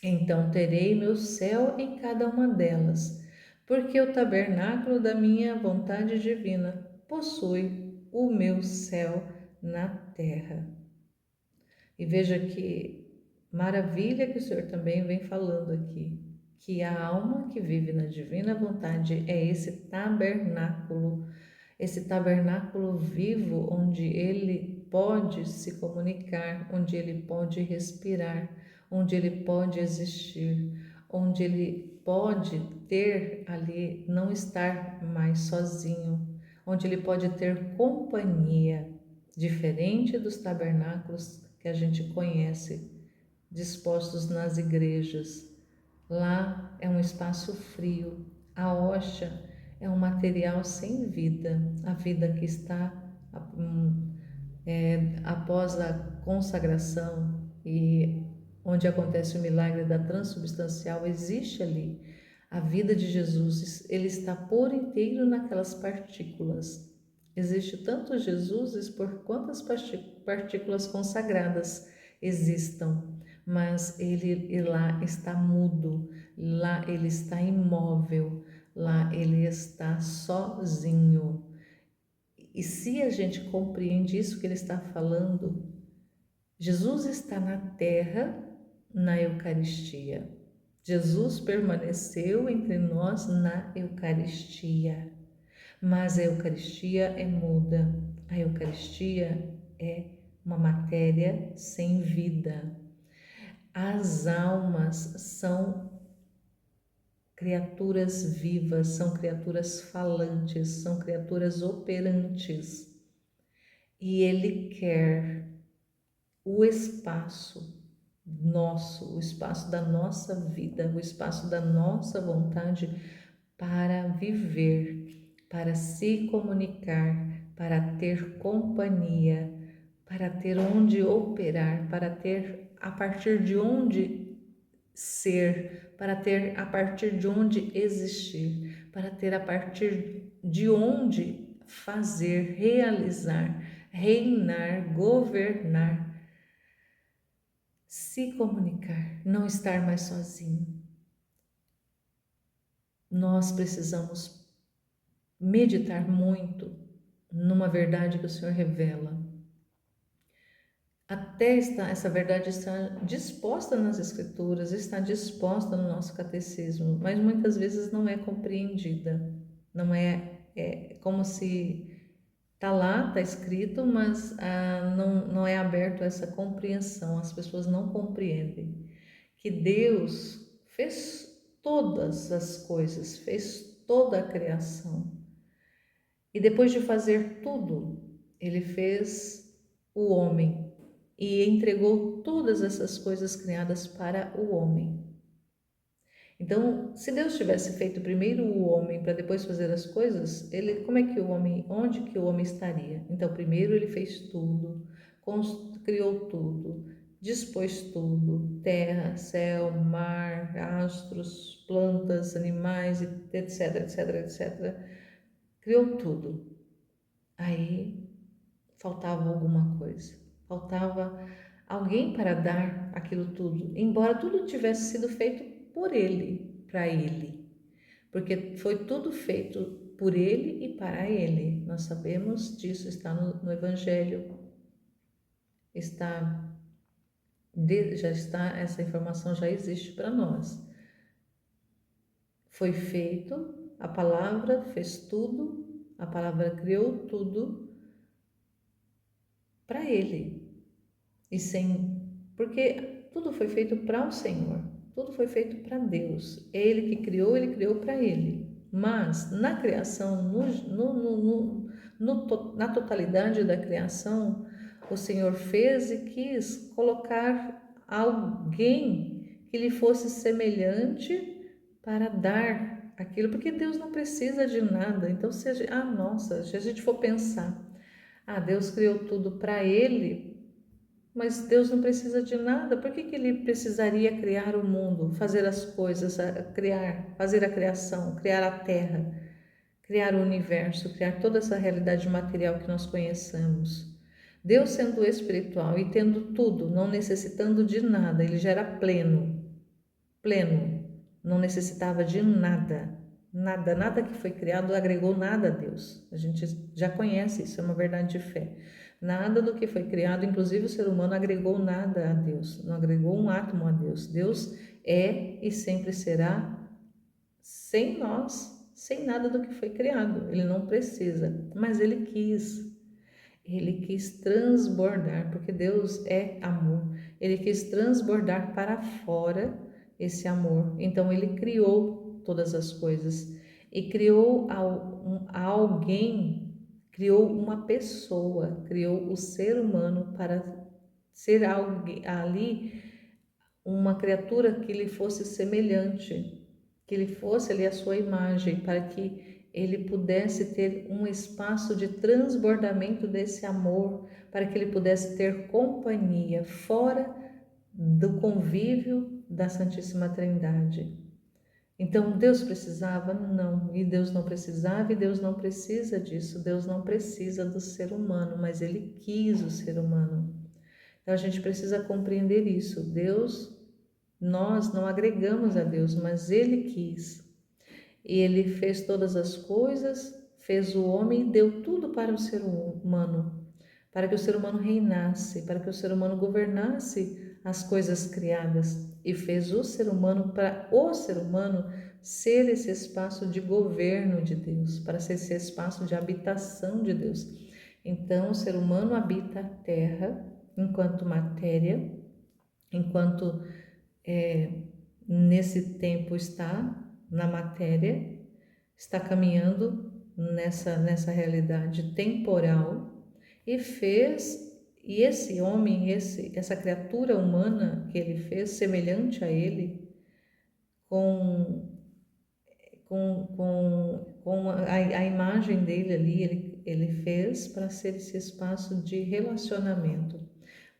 Então terei meu céu em cada uma delas, porque o tabernáculo da minha vontade divina possui o meu céu na terra. E veja que maravilha que o Senhor também vem falando aqui, que a alma que vive na divina vontade é esse tabernáculo vivo onde ele pode se comunicar, onde ele pode respirar, onde ele pode existir, onde ele pode ter ali, não estar mais sozinho, onde ele pode ter companhia, diferente dos tabernáculos que a gente conhece, dispostos nas igrejas. Lá é um espaço frio, a hóstia é um material sem vida, a vida que está após a consagração e onde acontece o milagre da transubstancial, existe ali. A vida de Jesus, ele está por inteiro naquelas partículas. Existe tanto Jesus por quantas partículas consagradas existam, mas ele lá está mudo, lá ele está imóvel, lá ele está sozinho. E se a gente compreende isso que ele está falando, Jesus está na terra, na Eucaristia. Jesus permaneceu entre nós na Eucaristia. Mas a Eucaristia é muda. A Eucaristia é uma matéria sem vida. As almas são criaturas vivas, são criaturas falantes, são criaturas operantes. E Ele quer o espaço nosso, o espaço da nossa vida, o espaço da nossa vontade para viver, para se comunicar, para ter companhia, para ter onde operar, para ter a partir de onde ser, para ter a partir de onde existir, para ter a partir de onde fazer, realizar, reinar, governar, se comunicar, não estar mais sozinho. Nós precisamos meditar muito numa verdade que o Senhor revela. Essa verdade está disposta nas Escrituras, está disposta no nosso catecismo, mas muitas vezes não é compreendida. Não é como se está lá, está escrito, mas não é aberto a essa compreensão. As pessoas não compreendem que Deus fez todas as coisas, fez toda a criação. E depois de fazer tudo, Ele fez o homem e entregou todas essas coisas criadas para o homem. Então, se Deus tivesse feito primeiro o homem para depois fazer as coisas, ele, como é que o homem, onde que o homem estaria? Então, primeiro ele fez tudo, criou tudo, dispôs tudo, terra, céu, mar, astros, plantas, animais, etc, etc, etc. Criou tudo. Aí faltava alguma coisa. Faltava alguém para dar aquilo tudo, embora tudo tivesse sido feito por ele, para ele, porque foi tudo feito por ele e para ele. Nós sabemos disso, está no Evangelho, está já está, essa informação já existe para nós. Foi feito, a palavra fez tudo, a palavra criou tudo para ele. E sem, porque tudo foi feito para o Senhor, tudo foi feito para Deus. É Ele que criou, Ele criou para Ele. Mas na criação, na totalidade da criação, o Senhor fez e quis colocar alguém que lhe fosse semelhante para dar aquilo, porque Deus não precisa de nada. Então, se a gente for pensar, Deus criou tudo para Ele, mas Deus não precisa de nada. Por que Ele precisaria criar o mundo, fazer as coisas, fazer a criação, criar a terra, criar o universo, criar toda essa realidade material que nós conhecemos? Deus, sendo espiritual e tendo tudo, não necessitando de nada, Ele já era pleno, não necessitava de nada. Nada que foi criado agregou nada a Deus. A gente já conhece isso, é uma verdade de fé. Nada do que foi criado, inclusive o ser humano, agregou nada a Deus, não agregou um átomo a Deus. Deus é e sempre será sem nós, sem nada do que foi criado. Ele não precisa, mas Ele quis transbordar, porque Deus é amor. Ele quis transbordar para fora esse amor. Então Ele criou todas as coisas e criou alguém, criou uma pessoa, criou o ser humano para ser ali uma criatura que lhe fosse semelhante, que lhe fosse ali a sua imagem, para que ele pudesse ter um espaço de transbordamento desse amor, para que ele pudesse ter companhia fora do convívio da Santíssima Trindade. Então, Deus precisava? Não. E Deus não precisava, e Deus não precisa disso. Deus não precisa do ser humano, mas Ele quis o ser humano. Então, a gente precisa compreender isso. Nós não agregamos a Deus, mas Ele quis. E Ele fez todas as coisas, fez o homem e deu tudo para o ser humano, para que o ser humano reinasse, para que o ser humano governasse as coisas criadas, e fez o ser humano para o ser humano ser esse espaço de governo de Deus, para ser esse espaço de habitação de Deus. Então, o ser humano habita a terra enquanto matéria, enquanto nesse tempo está na matéria, está caminhando nessa realidade temporal, e esse homem, essa criatura humana que ele fez, semelhante a ele, com a imagem dele ali, ele fez para ser esse espaço de relacionamento,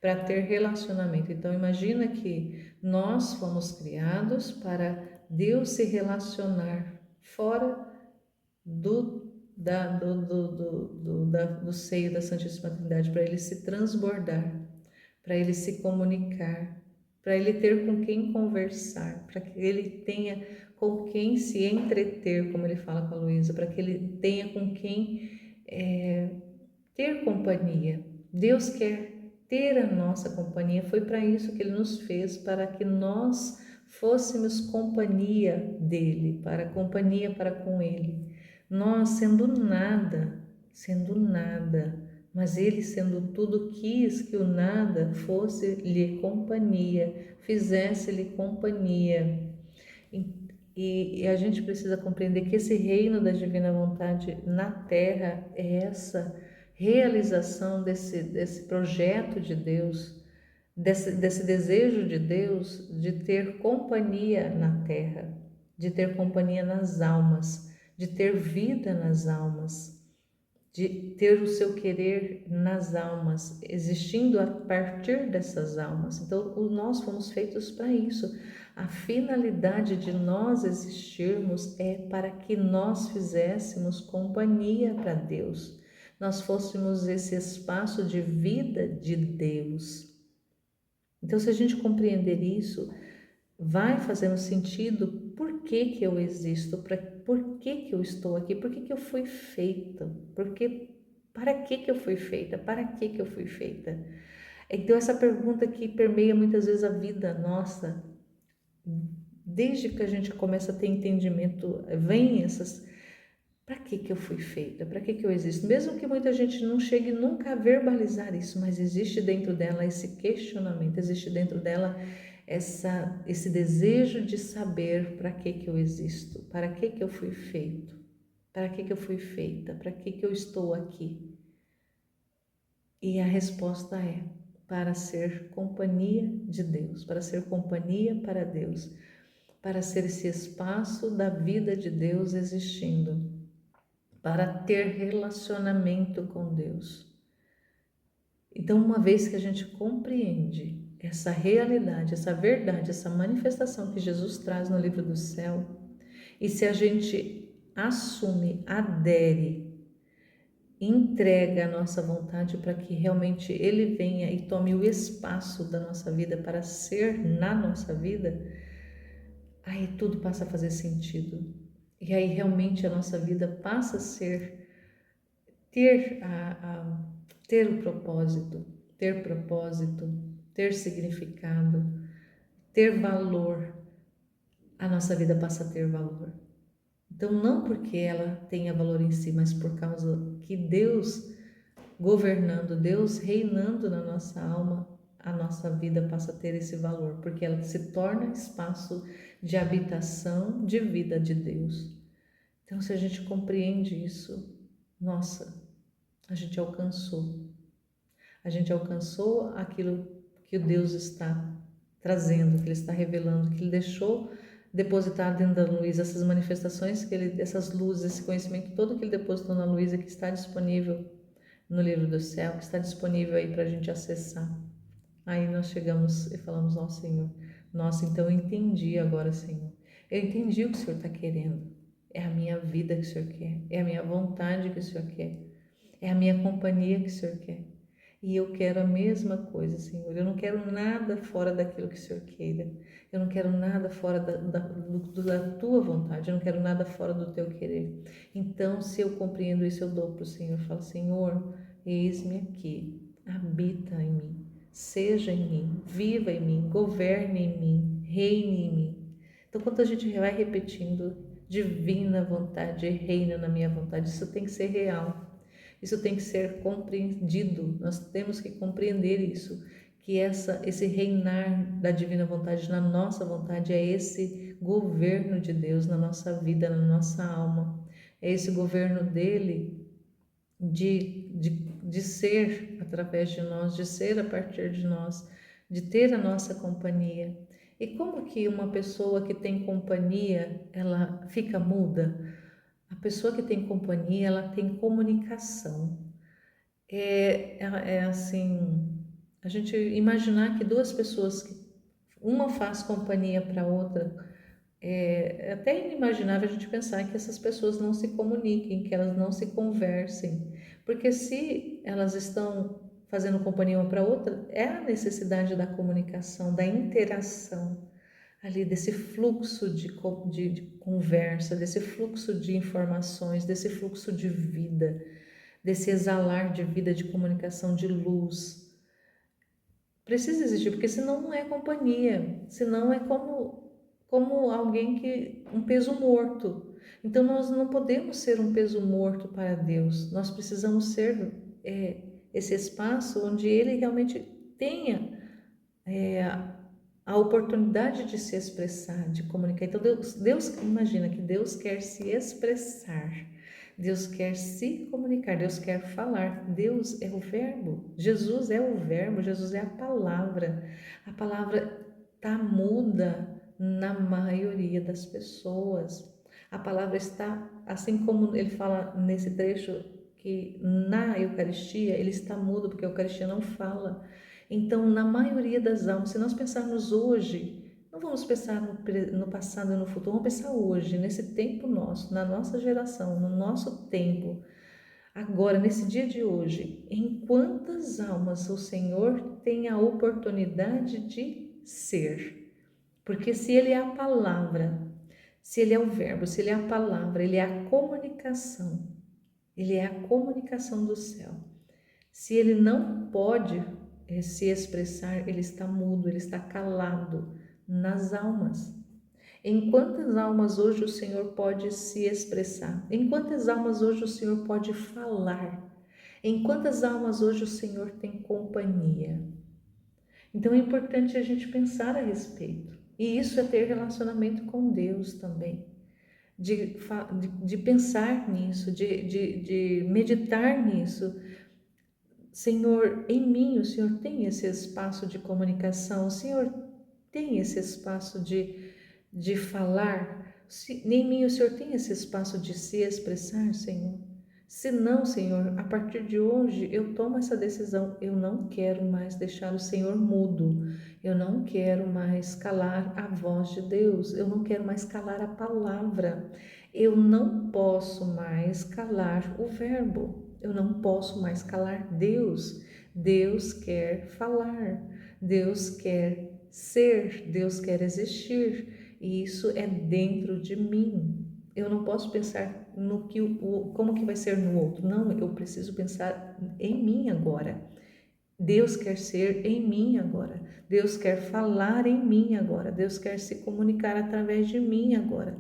para ter relacionamento. Então imagina que nós fomos criados para Deus se relacionar fora do seio da Santíssima Trindade, para Ele se transbordar, para Ele se comunicar, para Ele ter com quem conversar, para que Ele tenha com quem se entreter, como Ele fala com a Luísa, para que Ele tenha com quem ter companhia. Deus quer ter a nossa companhia, foi para isso que Ele nos fez, para que nós fôssemos companhia dEle, para companhia para com Ele. Nós sendo nada, mas Ele sendo tudo, quis que o nada fosse-lhe companhia, fizesse-lhe companhia. E a gente precisa compreender que esse reino da divina vontade na terra é essa realização desse projeto de Deus, desse desejo de Deus de ter companhia na terra. de ter companhia nas almas, de ter vida nas almas, de ter o seu querer nas almas, existindo a partir dessas almas. Então, nós fomos feitos para isso. A finalidade de nós existirmos é para que nós fizéssemos companhia para Deus, nós fôssemos esse espaço de vida de Deus. Então, se a gente compreender isso, vai fazendo sentido por que eu existo, por que eu estou aqui, por que eu fui feita, para que eu fui feita, para que eu fui feita. Então essa pergunta que permeia muitas vezes a vida nossa, desde que a gente começa a ter entendimento, vem essas, para que eu fui feita, para que eu existo, mesmo que muita gente não chegue nunca a verbalizar isso, mas existe dentro dela esse questionamento, existe dentro dela esse desejo de saber para que eu existo, para que eu fui feito, para que eu fui feita, para que eu estou aqui. E a resposta é para ser companhia de Deus, para ser companhia para Deus, para ser esse espaço da vida de Deus existindo, para ter relacionamento com Deus. Então, uma vez que a gente compreende essa realidade, essa verdade, essa manifestação que Jesus traz no livro do céu, e se a gente assume, adere, entrega a nossa vontade para que realmente Ele venha e tome o espaço da nossa vida para ser na nossa vida, aí tudo passa a fazer sentido. E aí realmente a nossa vida passa a ser, ter o propósito, ter significado, ter valor. A nossa vida passa a ter valor. Então, não porque ela tenha valor em si, mas por causa que Deus governando, Deus reinando na nossa alma, a nossa vida passa a ter esse valor, porque ela se torna espaço de habitação de vida de Deus. Então, se a gente compreende isso, nossa, a gente alcançou. A gente alcançou aquilo que o Deus está trazendo, que Ele está revelando, que Ele deixou depositar dentro da Luísa, essas manifestações, essas luzes, esse conhecimento todo que Ele depositou na Luísa, que está disponível no livro do céu, que está disponível aí para a gente acessar. Aí nós chegamos e falamos ao Senhor, nossa, então eu entendi agora, Senhor. Eu entendi o que o Senhor está querendo. É a minha vida que o Senhor quer, é a minha vontade que o Senhor quer, é a minha companhia que o Senhor quer. E eu quero a mesma coisa, Senhor. Eu não quero nada fora daquilo que o Senhor queira. Eu não quero nada fora da tua vontade. Eu não quero nada fora do teu querer. Então, se eu compreendo isso, eu dou para o Senhor. Eu falo, Senhor, eis-me aqui. Habita em mim. Seja em mim. Viva em mim. Governe em mim. Reine em mim. Então, quando a gente vai repetindo, divina vontade, reina na minha vontade, isso tem que ser real. Isso tem que ser compreendido, nós temos que compreender isso, que esse reinar da divina vontade na nossa vontade é esse governo de Deus na nossa vida, na nossa alma, é esse governo dele de ser através de nós, de ser a partir de nós, de ter a nossa companhia. E como que uma pessoa que tem companhia, ela fica muda? A pessoa que tem companhia, ela tem comunicação. É assim, a gente imaginar que duas pessoas, uma faz companhia para a outra, é até inimaginável a gente pensar que essas pessoas não se comuniquem, que elas não se conversem, porque se elas estão fazendo companhia uma para a outra, é a necessidade da comunicação, da interação ali, desse fluxo de conversa, desse fluxo de informações, desse fluxo de vida, desse exalar de vida, de comunicação, de luz. Precisa existir, porque senão não é companhia, senão é como alguém um peso morto. Então nós não podemos ser um peso morto para Deus, nós precisamos ser esse espaço onde Ele realmente tenha a oportunidade de se expressar, de comunicar. Então Deus imagina que Deus quer se expressar, Deus quer se comunicar, Deus quer falar. Deus é o verbo, Jesus é o verbo, Jesus é a palavra está muda, na maioria das pessoas. A palavra está, assim como ele fala nesse trecho, que na Eucaristia ele está mudo, porque a Eucaristia não fala. Então, na maioria das almas, se nós pensarmos hoje, não vamos pensar no passado e no futuro, vamos pensar hoje, nesse tempo nosso, na nossa geração, no nosso tempo, agora, nesse dia de hoje, em quantas almas o Senhor tem a oportunidade de ser? Porque se Ele é a palavra, se Ele é o Verbo, se Ele é a palavra, Ele é a comunicação, Ele é a comunicação do céu. Se Ele não pode se expressar, Ele está mudo, Ele está calado nas almas. Em quantas almas hoje o Senhor pode se expressar? Em quantas almas hoje o Senhor pode falar? Em quantas almas hoje o Senhor tem companhia? Então é importante a gente pensar a respeito. E isso é ter relacionamento com Deus também. De pensar nisso, de meditar nisso. Senhor, em mim o Senhor tem esse espaço de comunicação, o Senhor tem esse espaço de falar, em mim o Senhor tem esse espaço de se expressar, Senhor. Se não, Senhor, a partir de hoje eu tomo essa decisão, eu não quero mais deixar o Senhor mudo, eu não quero mais calar a voz de Deus, eu não quero mais calar a palavra, eu não posso mais calar o Verbo. Eu não posso mais calar Deus. Deus quer falar, Deus quer ser, Deus quer existir, e isso é dentro de mim. Eu não posso pensar no que como que vai ser no outro. Não, eu preciso pensar em mim agora. Deus quer ser em mim agora. Deus quer falar em mim agora. Deus quer se comunicar através de mim agora.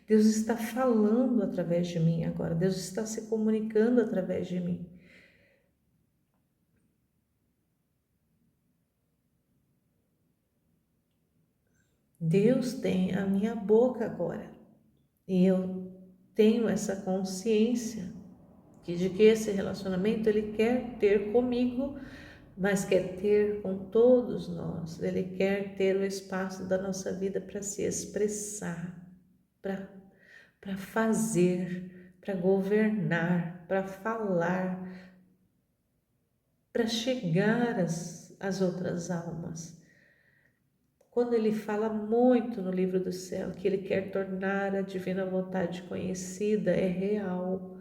Deus está falando através de mim agora. Deus está se comunicando através de mim. Deus tem a minha boca agora. E eu tenho essa consciência de que esse relacionamento Ele quer ter comigo, mas quer ter com todos nós. Ele quer ter o espaço da nossa vida para se expressar, para fazer, para governar, para falar, para chegar às outras almas. Quando ele fala muito no livro do céu que ele quer tornar a divina vontade conhecida, é real.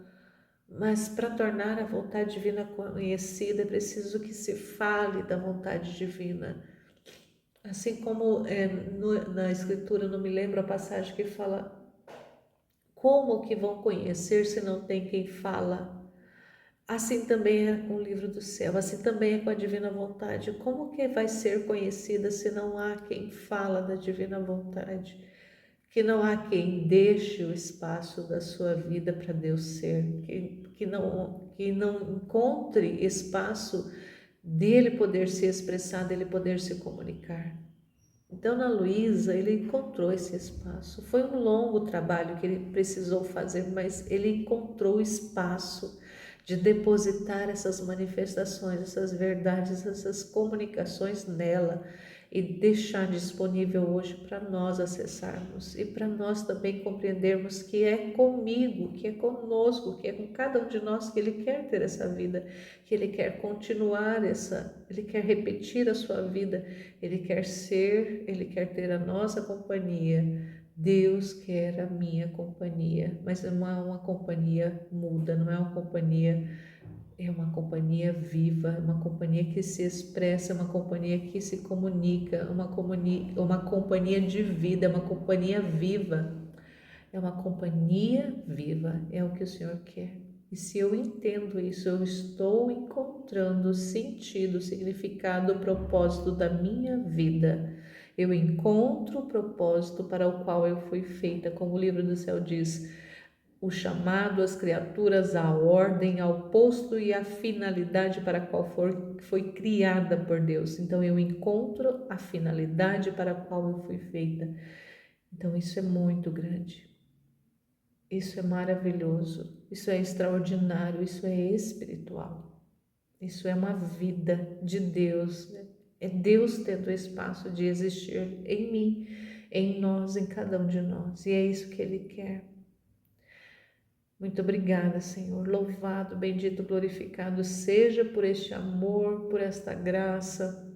Mas para tornar a vontade divina conhecida é preciso que se fale da vontade divina. Assim como na escritura, não me lembro a passagem que fala como que vão conhecer se não tem quem fala. Assim também é com o livro do céu, assim também é com a divina vontade. Como que vai ser conhecida se não há quem fala da divina vontade? Que não há quem deixe o espaço da sua vida para Deus ser, que não encontre espaço dele poder se expressar, dele poder se comunicar. Então, na Luísa, ele encontrou esse espaço. Foi um longo trabalho que ele precisou fazer, mas ele encontrou o espaço de depositar essas manifestações, essas verdades, essas comunicações nela e deixar disponível hoje para nós acessarmos e para nós também compreendermos que é comigo, que é conosco, que é com cada um de nós que Ele quer ter essa vida, que Ele quer continuar Ele quer repetir a sua vida, Ele quer ser, Ele quer ter a nossa companhia. Deus quer a minha companhia, mas não é uma companhia muda, não é uma companhia, é uma companhia viva, é uma companhia que se expressa, é uma companhia que se comunica, uma companhia de vida, é uma companhia viva, é uma companhia viva, é o que o Senhor quer. E se eu entendo isso, eu estou encontrando sentido, significado, propósito da minha vida. Eu encontro o propósito para o qual eu fui feita, como o livro do céu diz, o chamado às criaturas, à ordem, ao posto e à finalidade para a qual foi criada por Deus. Então eu encontro a finalidade para a qual eu fui feita. Então isso é muito grande. Isso é maravilhoso, isso é extraordinário, isso é espiritual. Isso é uma vida de Deus, né? É Deus tendo espaço de existir em mim. em nós, em cada um de nós, e é isso que Ele quer. Muito obrigada, Senhor. Louvado, bendito, glorificado seja por este amor, por esta graça,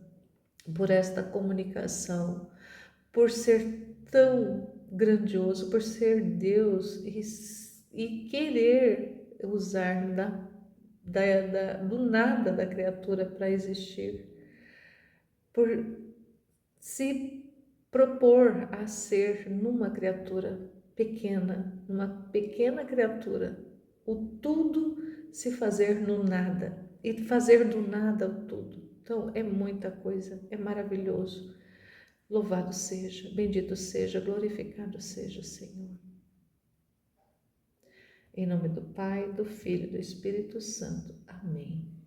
por esta comunicação, por ser tão grandioso, por ser Deus e querer usar do nada da criatura para existir, por se propor a ser numa criatura pequena, numa pequena criatura, o tudo se fazer no nada e fazer do nada o tudo. Então é muita coisa, é maravilhoso. Louvado seja, bendito seja, glorificado seja o Senhor. Em nome do Pai, do Filho e do Espírito Santo. Amém.